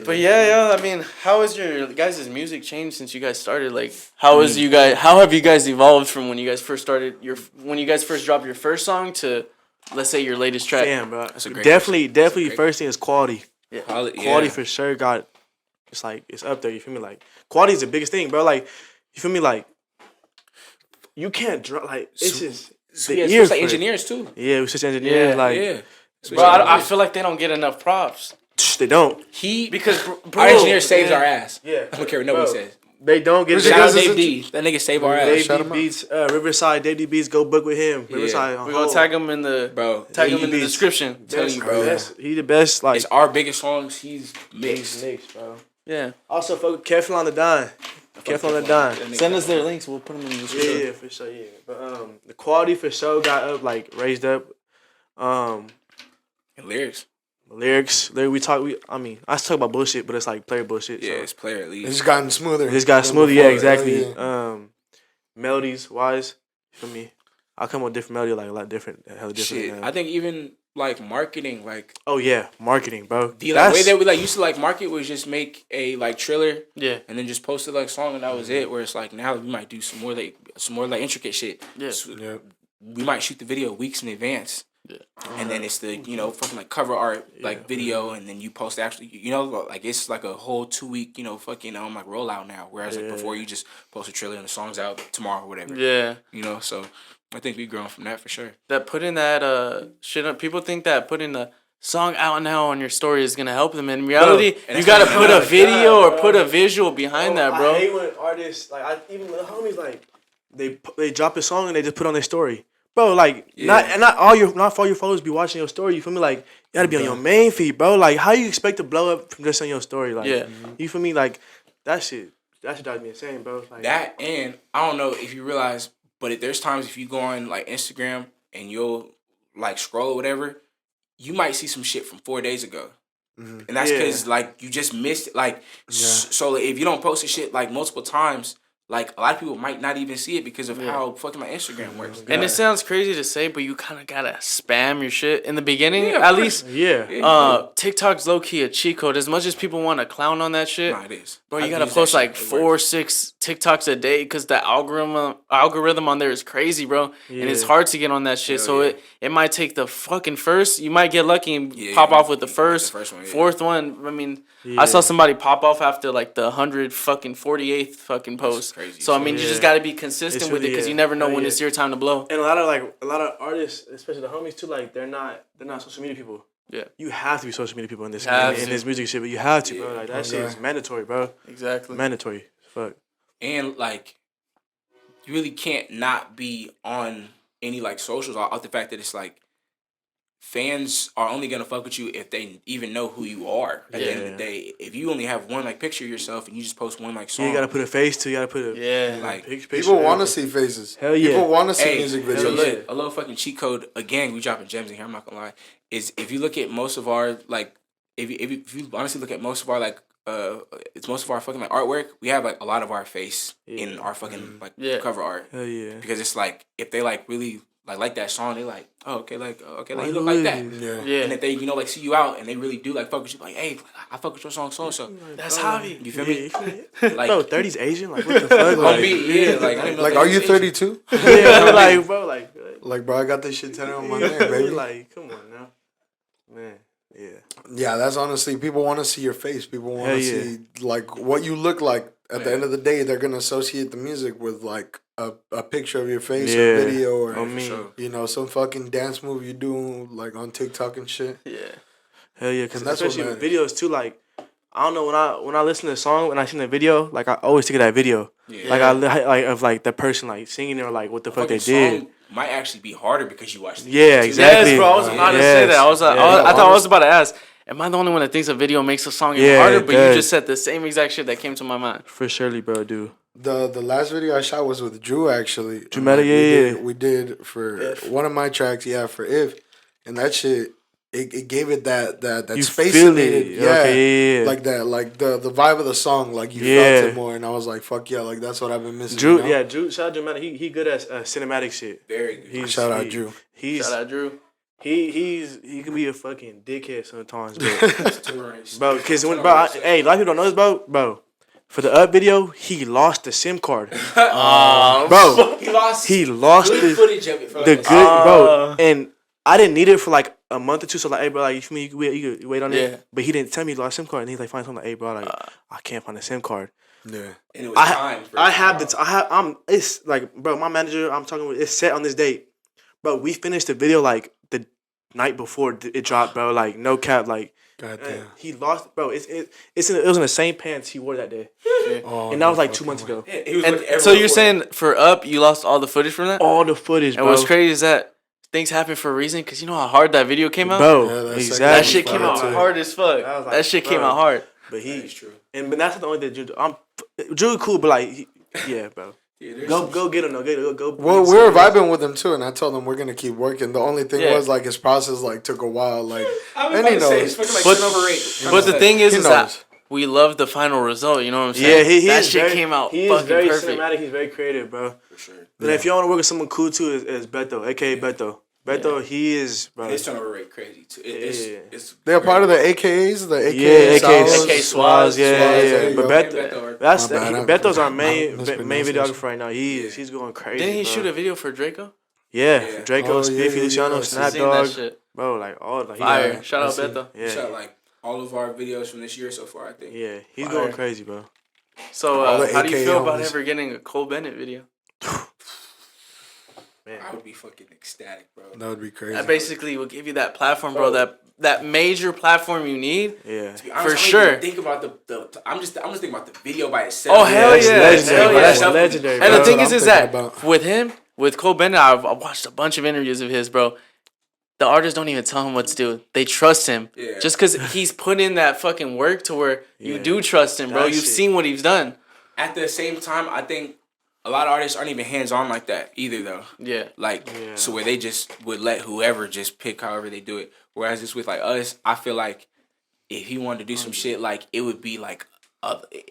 But yeah, I mean, how has your guys' music changed since you guys started? Like, how have you guys evolved from when you guys first started when you guys first dropped your first song to, let's say, your latest track? Damn, bro. That's a great Definitely, question. first thing is quality. Yeah. Quality for sure got. It's like it's up there. You feel me? Like quality is the biggest thing, bro. Like you feel me? Like you can't drop. Like it's just So, the yeah, ear it's like for it. engineers too. Yeah, we switch engineers. Yeah, like Yeah. Bro, I feel like they don't get enough props. they don't. Because, bro, Our engineer saves our ass. Yeah, I don't care what nobody Bro. says. They don't get. Richard Shout out does Dave this- D. That nigga save our ass. Dave Shout D him out. beats Riverside. Dave D beats. Go book with him. Riverside. we're gonna tag him in the Tag him in the beats. description. telling you, bro. He the best. Like It's our biggest songs. He's mixed. Knicks, bro. Yeah. Also, fuck Careful on the Dime. Careful on the Dime. Send us their links. We'll put them in the description. Yeah, for sure. Yeah, but the quality for sure got up, like raised up. And lyrics. Lyrics. We talk. I talk about bullshit, but it's like player bullshit. Yeah, so. it's player at least. It's gotten smoother. This got than smooth. Yeah, before. exactly. Yeah. Melodies wise, you feel me? I come with different melody, like a lot different, hella different. Shit. I think even like marketing, like Oh yeah, marketing, bro. the like, way that we like used to like market was just make a like trailer Yeah. and then just post it like song and that was it. Where it's like now we might do some more like intricate shit. Yeah. So Yeah. we might shoot the video weeks in advance. Yeah. And then it's the fucking like cover art like video and then you post actually like it's like a whole 2 week fucking like rollout now, whereas like before you just post a trailer and the song's out tomorrow or whatever. Yeah. So I think we've grown from that for sure. That putting that shit up, people think that putting the song out now on your story is gonna help them. In reality, and you that's gotta not put a good. video or put a visual behind that, bro. I hate when artists even the homies like they drop a song and they just put on their story. Bro, like not for all your followers be watching your story. You feel me? Like you gotta be on your main feed, bro. Like how you expect to blow up from just on your story? Like Yeah. you feel me? Like that shit drives me insane, bro. Like That and I don't know if you realize, but there's times if you go on like Instagram and you'll like scroll or whatever, you might see some shit from 4 days ago. And that's Yeah. because like you just missed it. Like so if you don't post the shit like multiple times, like a lot of people might not even see it because of how fucking my Instagram works. And it sounds crazy to say, but you kind of gotta spam your shit in the beginning, Yeah, of at course. least. yeah. TikTok's low key a cheat code. As much as people want to clown on that shit, Nah, it is. bro, you I've gotta used that post shit. like It 4 or works. 6 TikToks a day because the algorithm on there is crazy, bro, and it's hard to get on that shit. Hell So yeah. it might take the fucking first. You might get lucky and Yeah, pop you off might with the get the first, first one, yeah. fourth one. I mean, I saw somebody pop off after like the 148th fucking post. crazy. So I mean, you just gotta be consistent It's with it really- because you yeah. never know Hell when yeah. it's your time to blow. And a lot of artists, especially the homies too, like they're not social media people. Yeah. You have to be social media people in this Have in to. this music shit, but you have to, bro. Yeah. Like that shit is mandatory, bro. Exactly. Mandatory. Fuck. And like you really can't not be on any like socials off the fact that it's like fans are only gonna fuck with you if they even know who you are. At the end of the day, if you only have one like picture of yourself and you just post one like song, You gotta put a face to. You gotta put a like picture. People want to see faces. Hell yeah. People want to see hey, music so videos. look, a little fucking cheat code again. We dropping gems in here. I'm not gonna lie. Is if you look at most of our like if you honestly look at most of our like it's most of our fucking like artwork, we have like a lot of our face in our fucking like cover art. Hell yeah. Because it's like if they like really like that song, they like, oh, okay, like you look like that. Yeah. And if they, like see you out and they really do like fuck with you, like, hey, I fuck with your song so. That's Javi. You feel me? Like, bro, 30's Asian? Like, what the fuck? Like, are you 32? Yeah, like, bro, like, bro, I got this shit tatted on my neck, baby. Like, come on now. Man, yeah. Yeah, that's honestly, people want to see your face. People want to see, like, what you look like. At the end of the day, they're going to associate the music with, like, a picture of your face or a video or, you know, some fucking dance move you do, like, on TikTok and shit. Yeah. Hell yeah, because especially with videos, too, like, I don't know, when I listen to a song, when I see the video, like, I always think of that video. Yeah. Like, I like, of, like, the person, like, singing or, like, what the fuck they did. Might actually be harder because you watched the video. Yeah, exactly. Yes, bro, I was about to say that. I thought I was about to ask. Am I the only one that thinks a video makes a song even harder? But you just said the same exact shit that came to my mind. For surely, bro, dude. The last video I shot was with Drew, actually. Drew Meta, yeah. We did for one of my tracks, for If. And that shit, it gave it that you space feel it needed. it. Yeah. Okay, yeah. Like that, like the vibe of the song, like you felt it more. And I was like, fuck yeah, like that's what I've been missing. Drew, you know? Drew, shout out Drew Meta. He good at cinematic shit. Very good. Shout out Drew. Shout out Drew. He can be a fucking dickhead sometimes, bro. Because a lot of people don't know this, bro. For the Up video, he lost the SIM card, bro. He lost good footage of it for the good, bro. And I didn't need it for like a month or two. So like, hey, bro, like you can wait on it. But he didn't tell me he lost SIM card, and he's like, find something like, hey, bro, like I can't find the SIM card. Yeah, and it was it's like, bro, my manager I'm talking with, it's set on this date. Bro, we finished the video like the night before it dropped, bro. Like no cap, like he lost, bro. It was in the same pants he wore that day, and that was like 2 months ago. And so you're saying for Up, you lost all the footage from that? All the footage, bro. And what's crazy is that things happen for a reason, because you know how hard that video came out, bro. Exactly. That shit came out hard as fuck. That shit came out hard. But he's true, but that's not the only thing. Drew cool, but like, bro. Yeah, go get him though. Go. Well, we were vibing with him too, and I told him we're gonna keep working. The only thing was like his process like took a while. Like, and he knows. But the thing is that we love the final result. You know what I'm saying? Yeah, that shit came out fucking perfect. He's very cinematic. He's very creative, bro. For sure. But if you want to work with someone cool too, is Beto, aka Beto. Beto, he is, bro. His turnover rate crazy too. It's they're part of the AKAs, the AKA Swaz, yeah. But Beto's our main videographer right now. He's going crazy. Didn't he shoot a video for Draco? Yeah. Draco, Spiffy, Luciano, Snapdog, bro. Like all the fire. Shout out Beto. Yeah. Shout out like all of our videos from this year so far. I think. Yeah, he's going crazy, bro. So how do you feel about ever getting a Cole Bennett video? Man. I would be fucking ecstatic, bro. That would be crazy. That basically will give you that platform, bro. That major platform you need. Yeah, for sure. Think about the. I'm just thinking about the video by itself. Oh hell yeah, that's legendary. And the thing is that with him, with Cole Bennett, I watched a bunch of interviews of his, bro. The artists don't even tell him what to do. They trust him. Yeah. Just because he's put in that fucking work to where you do trust him, bro. You've seen what he's done. At the same time, I think a lot of artists aren't even hands-on like that either, though. Yeah. So where they just would let whoever just pick however they do it. Whereas it's with, like, us, I feel like if he wanted to do some shit, like, it would be, like,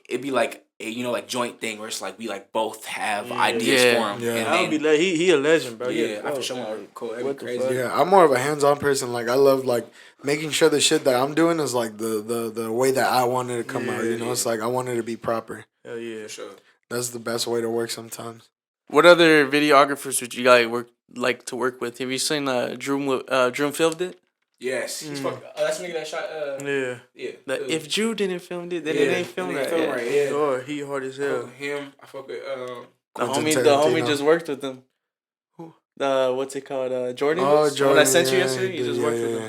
it'd be, like, a, like, joint thing where it's, like, we, like, both have ideas for him. Yeah. And then, he a legend, bro. Yeah, I for sure want to Cole. That'd be crazy. Yeah, I'm more of a hands-on person. Like, I love, like, making sure the shit that I'm doing is, like, the way that I want it to come out. You know, it's like I want it to be proper. Hell yeah. For sure. That's the best way to work sometimes. What other videographers would you guys like to work with? Have you seen Drew filmed it? Yes. He's that's the nigga that shot. Yeah. If Drew didn't film it, then it ain't filmed that. Right, yeah. Or he hard as hell. Him. I fuck with the homie just worked with him. Who? What's it called? Jordan. Oh, Jordan. When I sent you yesterday, he just worked with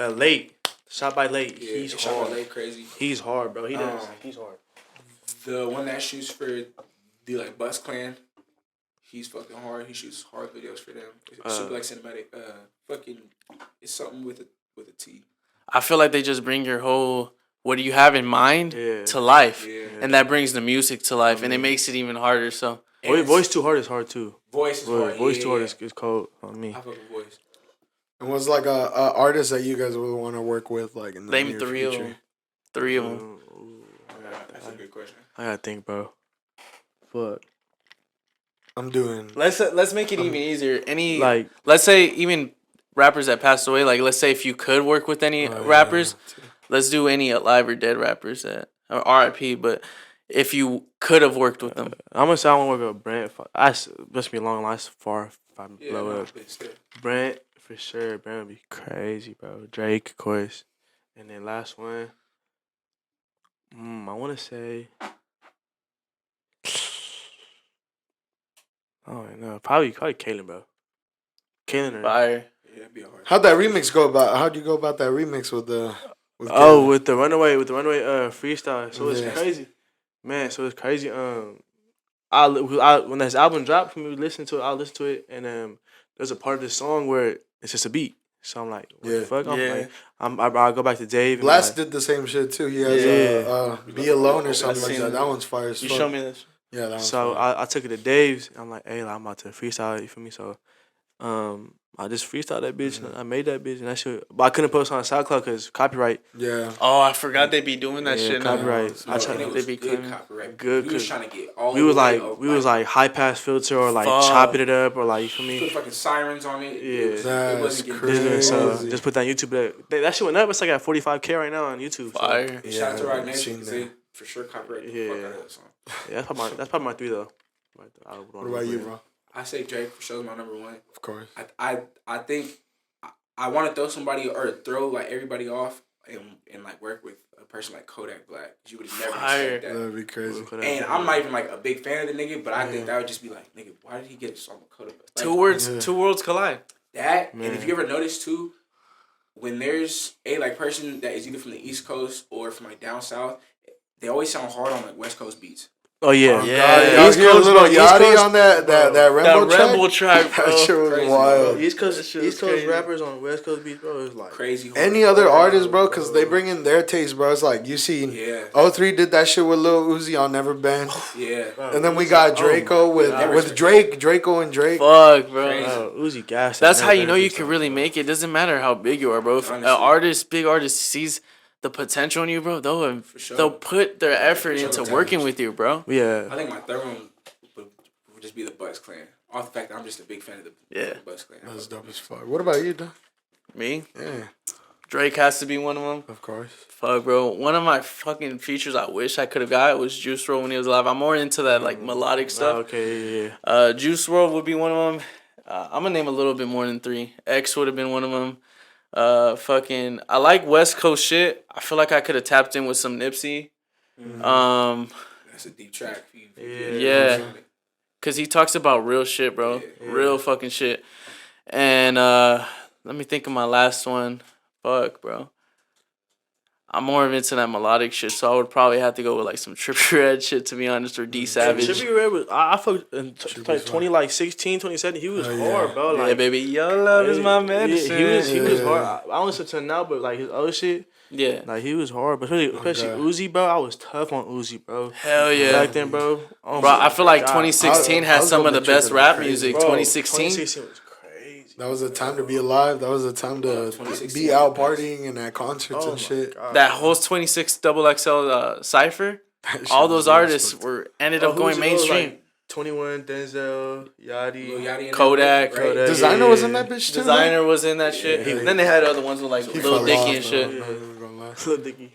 him. Late. Shot by Late. Yeah, he's shot hard. by Late, crazy. He's hard, bro. He's hard. The one that shoots for the like Bus Clan, he's fucking hard. He shoots hard videos for them. It's super like cinematic. Fucking, it's something with a T. I feel like they just bring your whole what do you have in mind to life, and that brings the music to life, and it makes it even harder. So voice too hard is hard too. Voice is hard. Voice too hard is cold on me. I fuck with voice. And what's like a artist that you guys would want to work with, like in the Name near three future? of them. Three of them. That's a good question. I gotta think, bro. Fuck. I'm doing. Let's make it even easier. Any Like, let's say even rappers that passed away. Like let's say if you could work with any rappers, let's do any alive or dead rappers that or R.I.P. But if you could have worked with them, I'm gonna say I want to work with Brent. Must be a long last far if I blow up. Brent for sure. Brent would be crazy, bro. Drake, of course, and then last one. I want to say. I don't know. Probably Kaylin, bro. Kaylin. fire. Yeah, it'd be hard. How'd that remix go about? How'd you go about that remix with the? With Oh, with the runaway freestyle. So it's Yeah. crazy, man. So it's crazy. I when this album dropped for me, we listened to it. I listened to it, and there's a part of the song where it's just a beat. So I'm like, what the fuck? I go back to Dave. Blast did the same shit too. He has Be Alone or something like that. That one's fire as You fuck. show me this. Yeah, that one's So fire. I took it to Dave's. I'm like, hey, I'm about to freestyle. You feel me? So, I just freestyled that bitch. And I made that bitch and that shit. But I couldn't post it on SoundCloud because copyright. Yeah. Oh, I forgot they be doing that shit now. Copyright. I tried. to It they was be good clean. copyright. Good, We was cause trying to get all. we was the way like up, we was like high pass filter or like Fuck. chopping it up or like you feel put me. fucking sirens on it. Yeah. It That's wasn't getting crazy. So just put that on YouTube. That shit went up. It's like at 45K right now on YouTube. So, Fire. Shout out to Rock I've Nation seen because that. they for sure copyright the Yeah. fuck out of that song. yeah, that's probably my three though. What about you, bro? I say Drake for sure is my number one. Of course. I think I want to throw somebody or throw like everybody off and like work with a person like Kodak Black. You would never Fire. expect that. That'd be crazy. And I'm not even like a big fan of the nigga, but I think that would just be like, nigga, why did he get a song with Kodak Black? Like, Two worlds collide. that, Man. and if you ever notice too, when there's a like person that is either from the East Coast or from like down south, they always sound hard on like West Coast beats. Oh yeah, Yeah. Y'all hear a little bro, East Yachty Coast, on that Rambo That track? Rambo track, bro. That shit was Crazy, wild. East Coast That shit was crazy. rappers on West Coast beats, bro. It's like Crazy. Hard. Any other artist, bro, because they bring in their taste, bro. It's like, you see, Yeah. 03 did that shit with Lil Uzi on Never Been. Yeah. And then we got Draco with Drake, Draco and Drake. Fuck, bro. Crazy. Uzi gas. That's how you know you can really make it. It doesn't matter how big you are, bro. If an Honestly. big artist sees the potential in you, bro, sure. they'll put their effort sure. into working with you, bro. Yeah. I think my third one would just be the Bucks Clan. Off the fact that I'm just a big fan of the Bucks Clan. That's dope as fuck. What about you, though? Me? Yeah, Drake has to be one of them. of course. Fuck, bro. One of my fucking features I wish I could have got was Juice WRLD when he was alive. I'm more into that like melodic stuff. Okay. Yeah. Juice WRLD would be one of them. I'm gonna name a little bit more than three. X would have been one of them. I like West Coast shit. I feel like I could have tapped in with some Nipsey. That's a deep track. Yeah. Cause he talks about real shit, bro. Yeah. Real fucking shit. And let me think of my last one. Fuck, bro. I'm more into that melodic shit, so I would probably have to go with like some Trippie Redd shit, to be honest, or D Savage. Trippie Redd was I fucked in 2016, 2017. He was hard, bro. Like, Yeah, baby, your love is my medicine. He was hard. I don't listen to him now, but like his other shit, Yeah. like he was hard. But especially Uzi, bro. I was tough on Uzi, bro. Hell yeah. Back then, bro. Oh Bro, my I feel like God. 2016 I had was some of going the to best Trippie rap Redd music. Bro, 2016. 2016 was crazy. That was a time to be alive. That was a time to 2016 be out partying and at concerts and shit. That whole 26 XXL Cypher, That shit all was those artists awesome. ended up going mainstream. Like 21, Denzel, Yachty. Lil Yachty and Kodak. them, right? Designer was in that bitch too. Designer was in that shit. he- And then they had other ones with like He Lil fell Dicky off, and shit. bro. I'm not even gonna lie. Lil Dicky.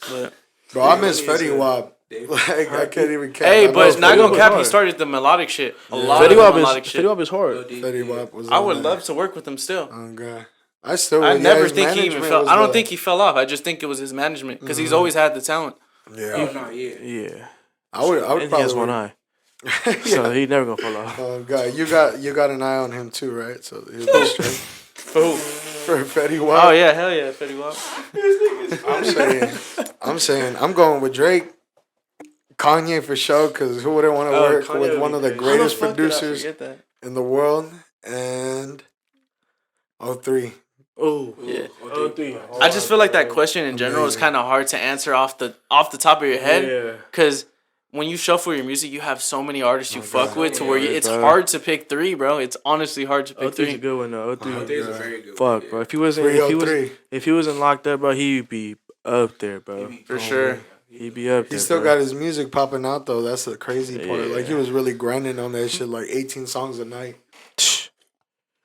But, Bro, I miss Fetty Wap. Like, I can't even count. hey, I but know not Fetty gonna was cap, he hard. started the melodic shit. A lot Fetty of the Wap melodic is shit. Fetty Wap is hard. Fetty Wap was. I on would that. love to work with him still. Oh god, I still. I yeah, never his think he even management fell. was I don't the- think he fell off. I just think it was his management because he's always had the talent. Yeah, Oh, no, yeah. Yeah. I would And he probably. has one eye. So he never gonna fall off. Oh god, you got an eye on him too, right? So he'll be straight Who? for Fetty Wap. Oh yeah, hell yeah, Fetty Wap. I'm saying, I'm going with Drake, Kanye for sure, because who wouldn't want to work Kanye with would one be of the crazy. greatest How the fuck did I producers forget that? in the world, and 03. Oh Yeah. Oh, three. I just feel like that question in general is kind of hard to answer off the top of your head, Yeah. because when you shuffle your music, you have so many artists you fuck with to Yeah, where it's bro. hard to pick 3, bro. It's honestly hard to pick 03's 3. a good one though. 03 is a very good fuck, one. bro. Yeah. If he wasn't locked up, bro, he'd be up there, bro. For sure. He'd be up there. He still bro. got his music popping out though. That's the crazy part. Yeah. Like he was really grinding on that shit, like 18 songs a night.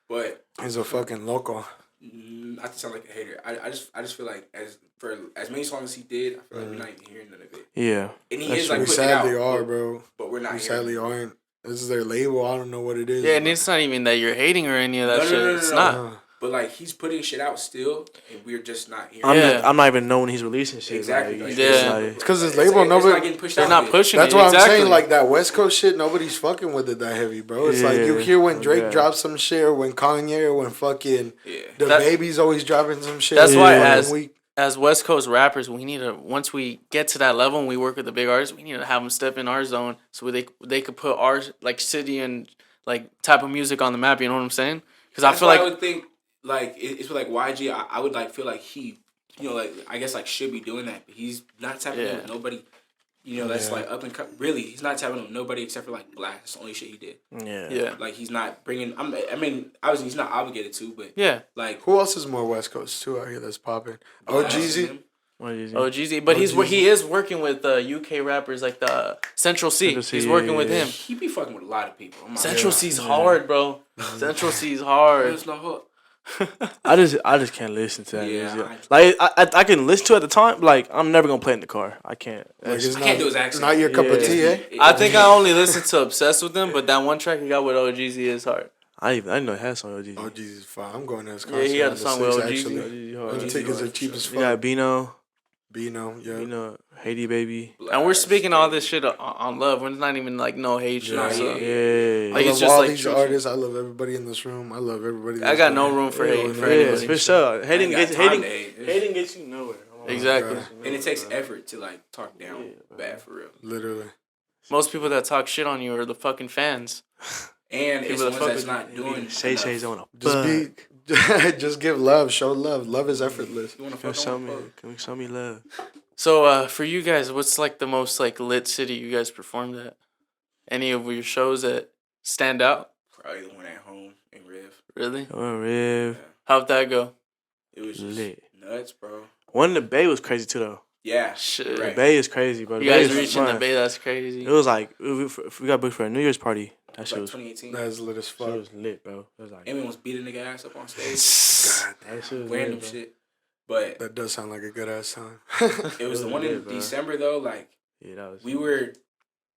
But He's a fucking loco. not to sound like a hater, I just feel like as many songs as he did, I feel like we're not even hearing none of it. Yeah. And he That's is true. like We putting it out, sadly are, bro. but we're not We hearing sadly it. aren't. This is their label. I don't know what it is. Yeah, and it's not even that you're hating or any of that No, no, shit. no, no, It's no. not. But like he's putting shit out still, and we're just not hearing. I'm not even knowing he's releasing shit. Exactly. Like, Like, Yeah. It's because his It's label, not nobody. getting pushed They're out not yet. pushing That's it. what Exactly. I'm saying. Like that West Coast shit, nobody's fucking with it that heavy, bro. It's like you Yeah. hear when Drake Okay. drops some shit, or when Kanye, or when fucking Yeah. the That- baby's always dropping some shit. That's why Yeah. as West Coast rappers, we need to, once we get to that level and we work with the big artists, we need to have them step in our zone so they could put our like city and like type of music on the map. You know what I'm saying? Because I That's feel why like I would think like it's like YG. I would like feel like he, like I guess like should be doing that, but he's not tapping in with nobody. That's like up and really, he's not tapping in with nobody except for like Black. That's the only shit he did. yeah. Like he's not bringing. I mean, obviously he's not obligated to, but Yeah. like Who else is more West Coast too out here that's popping? Oh, Jeezy. Oh, Jeezy, but he is working with UK rappers like the Central C. Central C, He's working with yeah. him. he be fucking with a lot of people. I'm not- Central C's hard, bro. Central C's hard. There's no hook. I just can't listen to that Yeah, music. Like I can listen to it at the time. But like I'm never gonna play it in the car. I can't. Like, it's I can't do his accent. Not your cup of Yeah. tea, eh? I think I only listened to Obsessed with him, but that one track he got with OGZ is hard. I didn't know it had song with OG. Oh, Jesus, fine. I'm going to his Yeah, concert. he had on a the song with 6th, OG. actually. OG The tickets are cheap as We got fuck. Bino, Bino, yeah. Haiti Baby. And we're speaking all this shit on love. We're not even like no hate shit. Nah, so. yeah. I Like, love it's just all like these true. artists. I love everybody in this room. I love everybody. I got no room for hate for Yeah, anybody. for sure. Hating got gets time to hate. you nowhere. Exactly. And it takes effort to like talk down bad for real. Literally. Most people that talk shit on you are the fucking fans. And it's People that ones fuck that's with not doing. Shay enough. Shay's on a Just be, just give love. Show love. Love is effortless. You wanna Can fuck show on me, fuck. can we show me love? So for you guys, what's like the most like lit city you guys performed at? Any of your shows that stand out? Probably the one at home in Riv. Really? Oh, Riv, How'd that go? It was just lit. nuts, bro. One in the Bay was crazy too though. Yeah. Shit. The Right. Bay is crazy, bro. The You Bay guys is reaching the fun. Bay? That's crazy. It was like we got booked for a New Year's party. That Like shit was 2018. That's lit as shit fuck. was lit, bro. It was like Amy was beating nigga ass up on stage. God, that shit was Random lit, bro. shit. But that does sound like a good ass time. it was the was one in lit, bro. December though. Like Yeah, that was. we were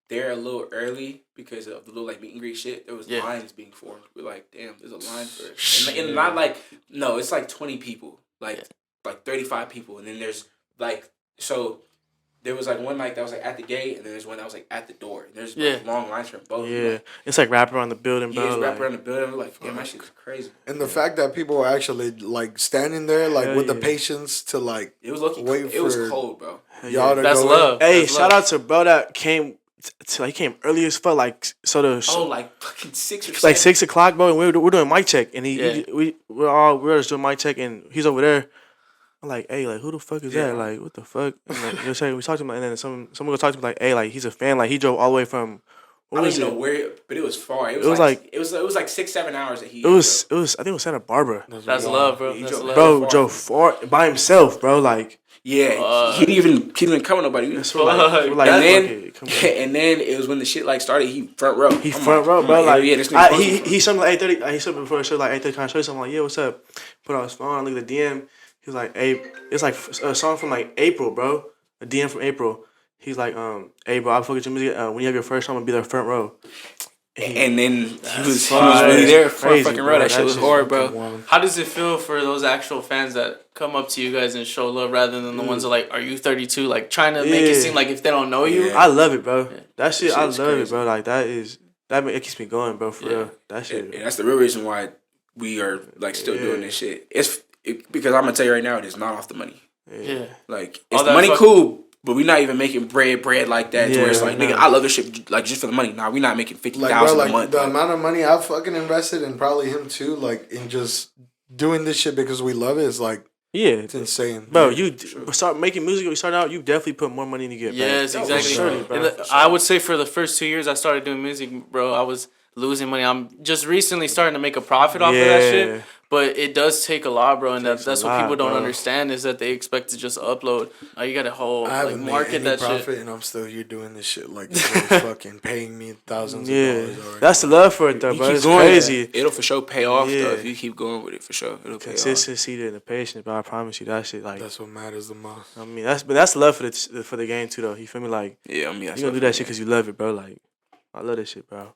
there a little early because of the little like meet and greet shit. There was Yeah. lines being formed. We're like, damn, there's a line for it. And not like no, it's like 20 people, like 35 people, and then there's like so. There was like one like that was like at the gate, and then there's one that was like at the door. And there's like, long lines from both. Yeah, it's like wrap around the building, Yeah, bro. it's wrapped like- around the building. We're like, damn, that shit's crazy. And the fact that people were actually like standing there, like Hell with the yeah. patience to like It was lucky. Wait It was for- cold, bro. y'all to That's go love. Hey, That's shout love. out to bro that came. He came early as fuck. Like so the Oh, like fucking 6 or 7. like 6 o'clock, bro. And we're doing mic check, and Yeah. we're just doing mic check, and he's over there. I'm like, hey, like who the fuck is that? Like what the fuck? And like, they're saying we talked to him, and then someone go talk to me like, hey, like he's a fan. Like he drove all the way from. I What don't was even it? know where, but it was far. It was was like- like it was like 6-7 hours that he. It was I think it was Santa Barbara. That's love, bro. He That's drove- love. Bro, far. drove far by himself, bro. Like Yeah, he didn't even come with nobody. that's what we're like and then fuck it, come on. and then it was when the shit like started. He front row. He I'm front row, bro. I'm Like yeah, this nigga he showed me like 8:30. He showed me before the show like 8:30. Can I show you something? I'm like, yeah, what's up? Put on his phone. I look at the DM. He was like, hey, it's like a song from like April, bro. A DM from April. He's like, hey, bro, I fuck with your music. When you have your first show, I'm gonna be there front row. And then he was fire. really there for Crazy, fucking bro. row. That That shit was shit's hard, bro. Wow. How does it feel for those actual fans that come up to you guys and show love rather than the ones that like, are you 32? Like trying to make it Yeah. seem like if they don't know you. Yeah. I love it, bro. That shit, I love shit's it, crazy. bro. Like it keeps me going, bro. For real, that shit. And that's the real reason why we are like still doing this shit. Because I'm gonna tell you right now, it is not off the money. Yeah. Like All it's the that money fuck- cool, but we're not even making bread like that. To where it's Yeah, like, nah. nigga, I love this shit like just for the money. Nah, we're not making Like bro, 50,000 like a month. the Like, amount of money I've fucking invested and probably him too, like in just doing this shit because we love it is like Yeah, it's insane, bro. You start making music. When you start out, you definitely put more money to get back. Yes, exactly. Surely, bro. I would say for the first 2 years I started doing music, bro, I was losing money. I'm just recently starting to make a profit off of that shit. But it does take a lot, bro, and that's what people don't understand is that they expect to just upload. You got to market that profit, shit. And I'm still here doing this shit like you're fucking paying me thousands of dollars. Already. That's the love for it, though, bro. It's crazy. It'll for sure pay off, though. If you keep going with it, for sure, it'll pay off. Consistency and the patience, bro. I promise you, that shit, like that's what matters the most. I mean, that's the love for the game too, though. You feel me? Like, yeah, I mean, you gonna do that shit because you love it, bro. Like, I love that shit, bro.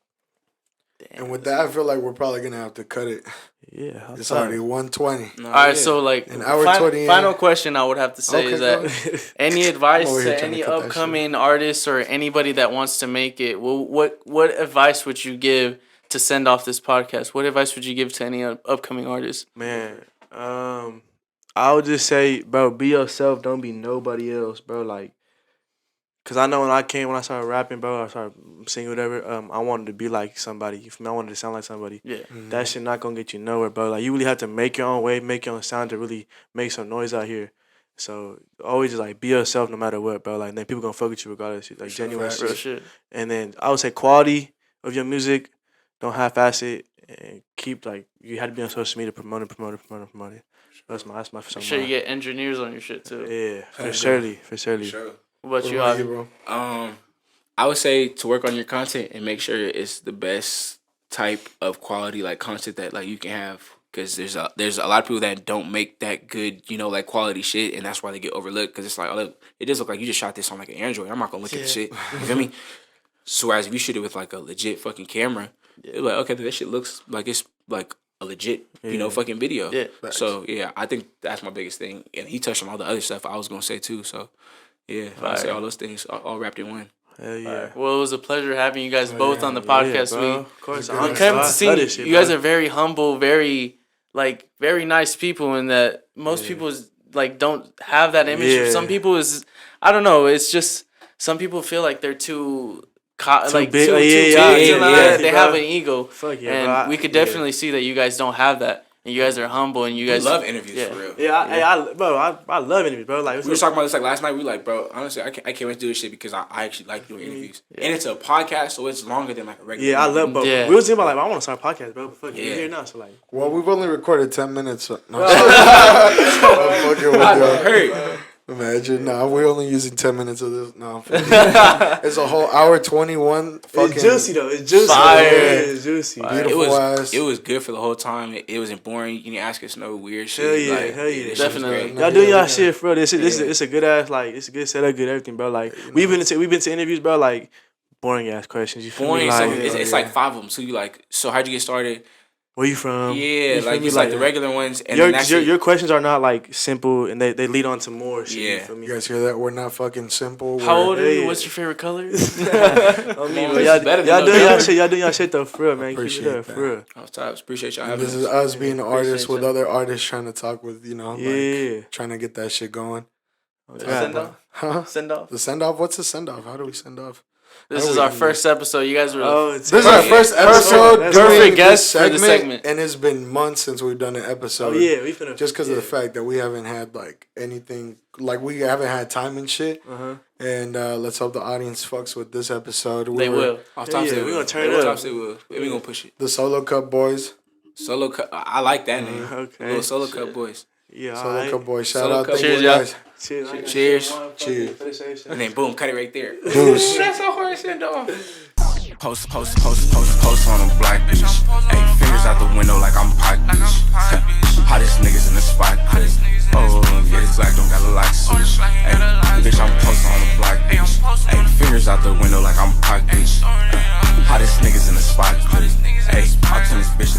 And with that, I feel like we're probably gonna have to cut it. Yeah, it's already 1:20. All right, so like an hour 20. Final question I would have to say is that any advice to any upcoming artists or anybody that wants to make it? Well, what advice would you give to send off this podcast? What advice would you give to any upcoming artists? Man, I would just say, bro, be yourself. Don't be nobody else, bro. Like. Cause I know when I started rapping, bro, I started singing whatever. I wanted to be like somebody. You feel me? I wanted to sound like somebody. Yeah. Mm-hmm. That shit not gonna get you nowhere, bro. Like you really have to make your own way, make your own sound to really make some noise out here. So always just like be yourself no matter what, bro. Like then people gonna fuck with you regardless. Like genuine shit. And then I would say quality of your music. Don't half-ass it, and keep like you had to be on social media promoting. That's my Make sure you get engineers on your shit too. Yeah, for surely. Sure. What about you, Javi? Bro? I would say to work on your content and make sure it's the best type of quality like content that like you can have, because there's a lot of people that don't make that good, like quality shit, and that's why they get overlooked, because it's like, oh, look, it does look like you just shot this on like an Android. I'm not gonna look at the shit. You feel me? So whereas if you shoot it with like a legit fucking camera, it's like, okay, that shit looks like it's like a legit, fucking video. Yeah. So yeah, I think that's my biggest thing, and he touched on all the other stuff I was gonna say too. So. Yeah, I say all those things all wrapped in one. Hell yeah. Right. Well, it was a pleasure having you guys both on the podcast. Of course, I'm to see you guys are very humble, very nice people, and that most people like don't have that image. Yeah. Some people I don't know. It's just some people feel like they're too big. They have an ego. Fuck yeah, and bro. we could definitely see that you guys don't have that. And you guys are humble, and you guys love interviews for real. Yeah, I love interviews, bro. Like we were talking about this like last night. We were like, bro, honestly, I can't wait to do this shit because I actually like doing interviews, and it's a podcast, so it's longer than like a regular. Yeah, I love, bro. Yeah. We was thinking about like I want to start a podcast, bro. But fuck, you're here now, so like. Well, we've only recorded 10 minutes. So, no, Imagine, we only using 10 minutes of this. No, it's a whole hour 21. Fucking it's juicy though. It's juicy. Fire. It's juicy. Beautiful it was good for the whole time. It wasn't boring. You didn't ask us no weird shit. Hell yeah. Definitely. Y'all doing y'all shit, bro. It's a good ass it's a good setup, good everything, bro. Like we've been to interviews, bro. Like boring ass questions. You feel me? Like, it's like 5 of them. So you like, so how'd you get started? Where you from? Yeah, like it's like the regular ones. And your questions are not like simple, and they lead on to more shit. Yeah. You feel me? You guys hear that? We're not fucking simple. How old are you? What's your favorite color? Y'all doing y'all shit. Y'all doing y'all shit though, for real, man. Appreciate Keep it up, that. for real. Appreciate y'all having This us. is us being artists with other artists trying to talk with, trying to get that shit going. Send off? Huh? Send off? The send off? What's the send off? How do we send off? This is our first episode. You guys were. This is our first episode. Perfect guest for the segment. And it's been months since we've done an episode. Oh yeah, we finna. Just because of the fact that we haven't had like anything, like we haven't had time and shit. And let's hope the audience fucks with this episode. They will. Off top, we're gonna turn it up. We gonna push it. The Solo Cup Boys. Solo Cup. I like that name. Okay. Little Solo Cup Boys. Yeah. Solo Cup Boys. Shout Solo out. Cup Thank you Boys. guys. Cheers. And then boom, cut it right there. Boosh. That's so hard to send off. Post on a black bitch. Ayy, fingers out the window like I'm Pac, bitch. Hottest niggas in the spot, bitch. Oh, yeah, this black don't got a light switch. Ayy, bitch, I'm posting on a black bitch. Ayy, fingers out the window like I'm Pac, bitch. Hottest niggas in the spot, bitch. Ayy, I'll tell this bitch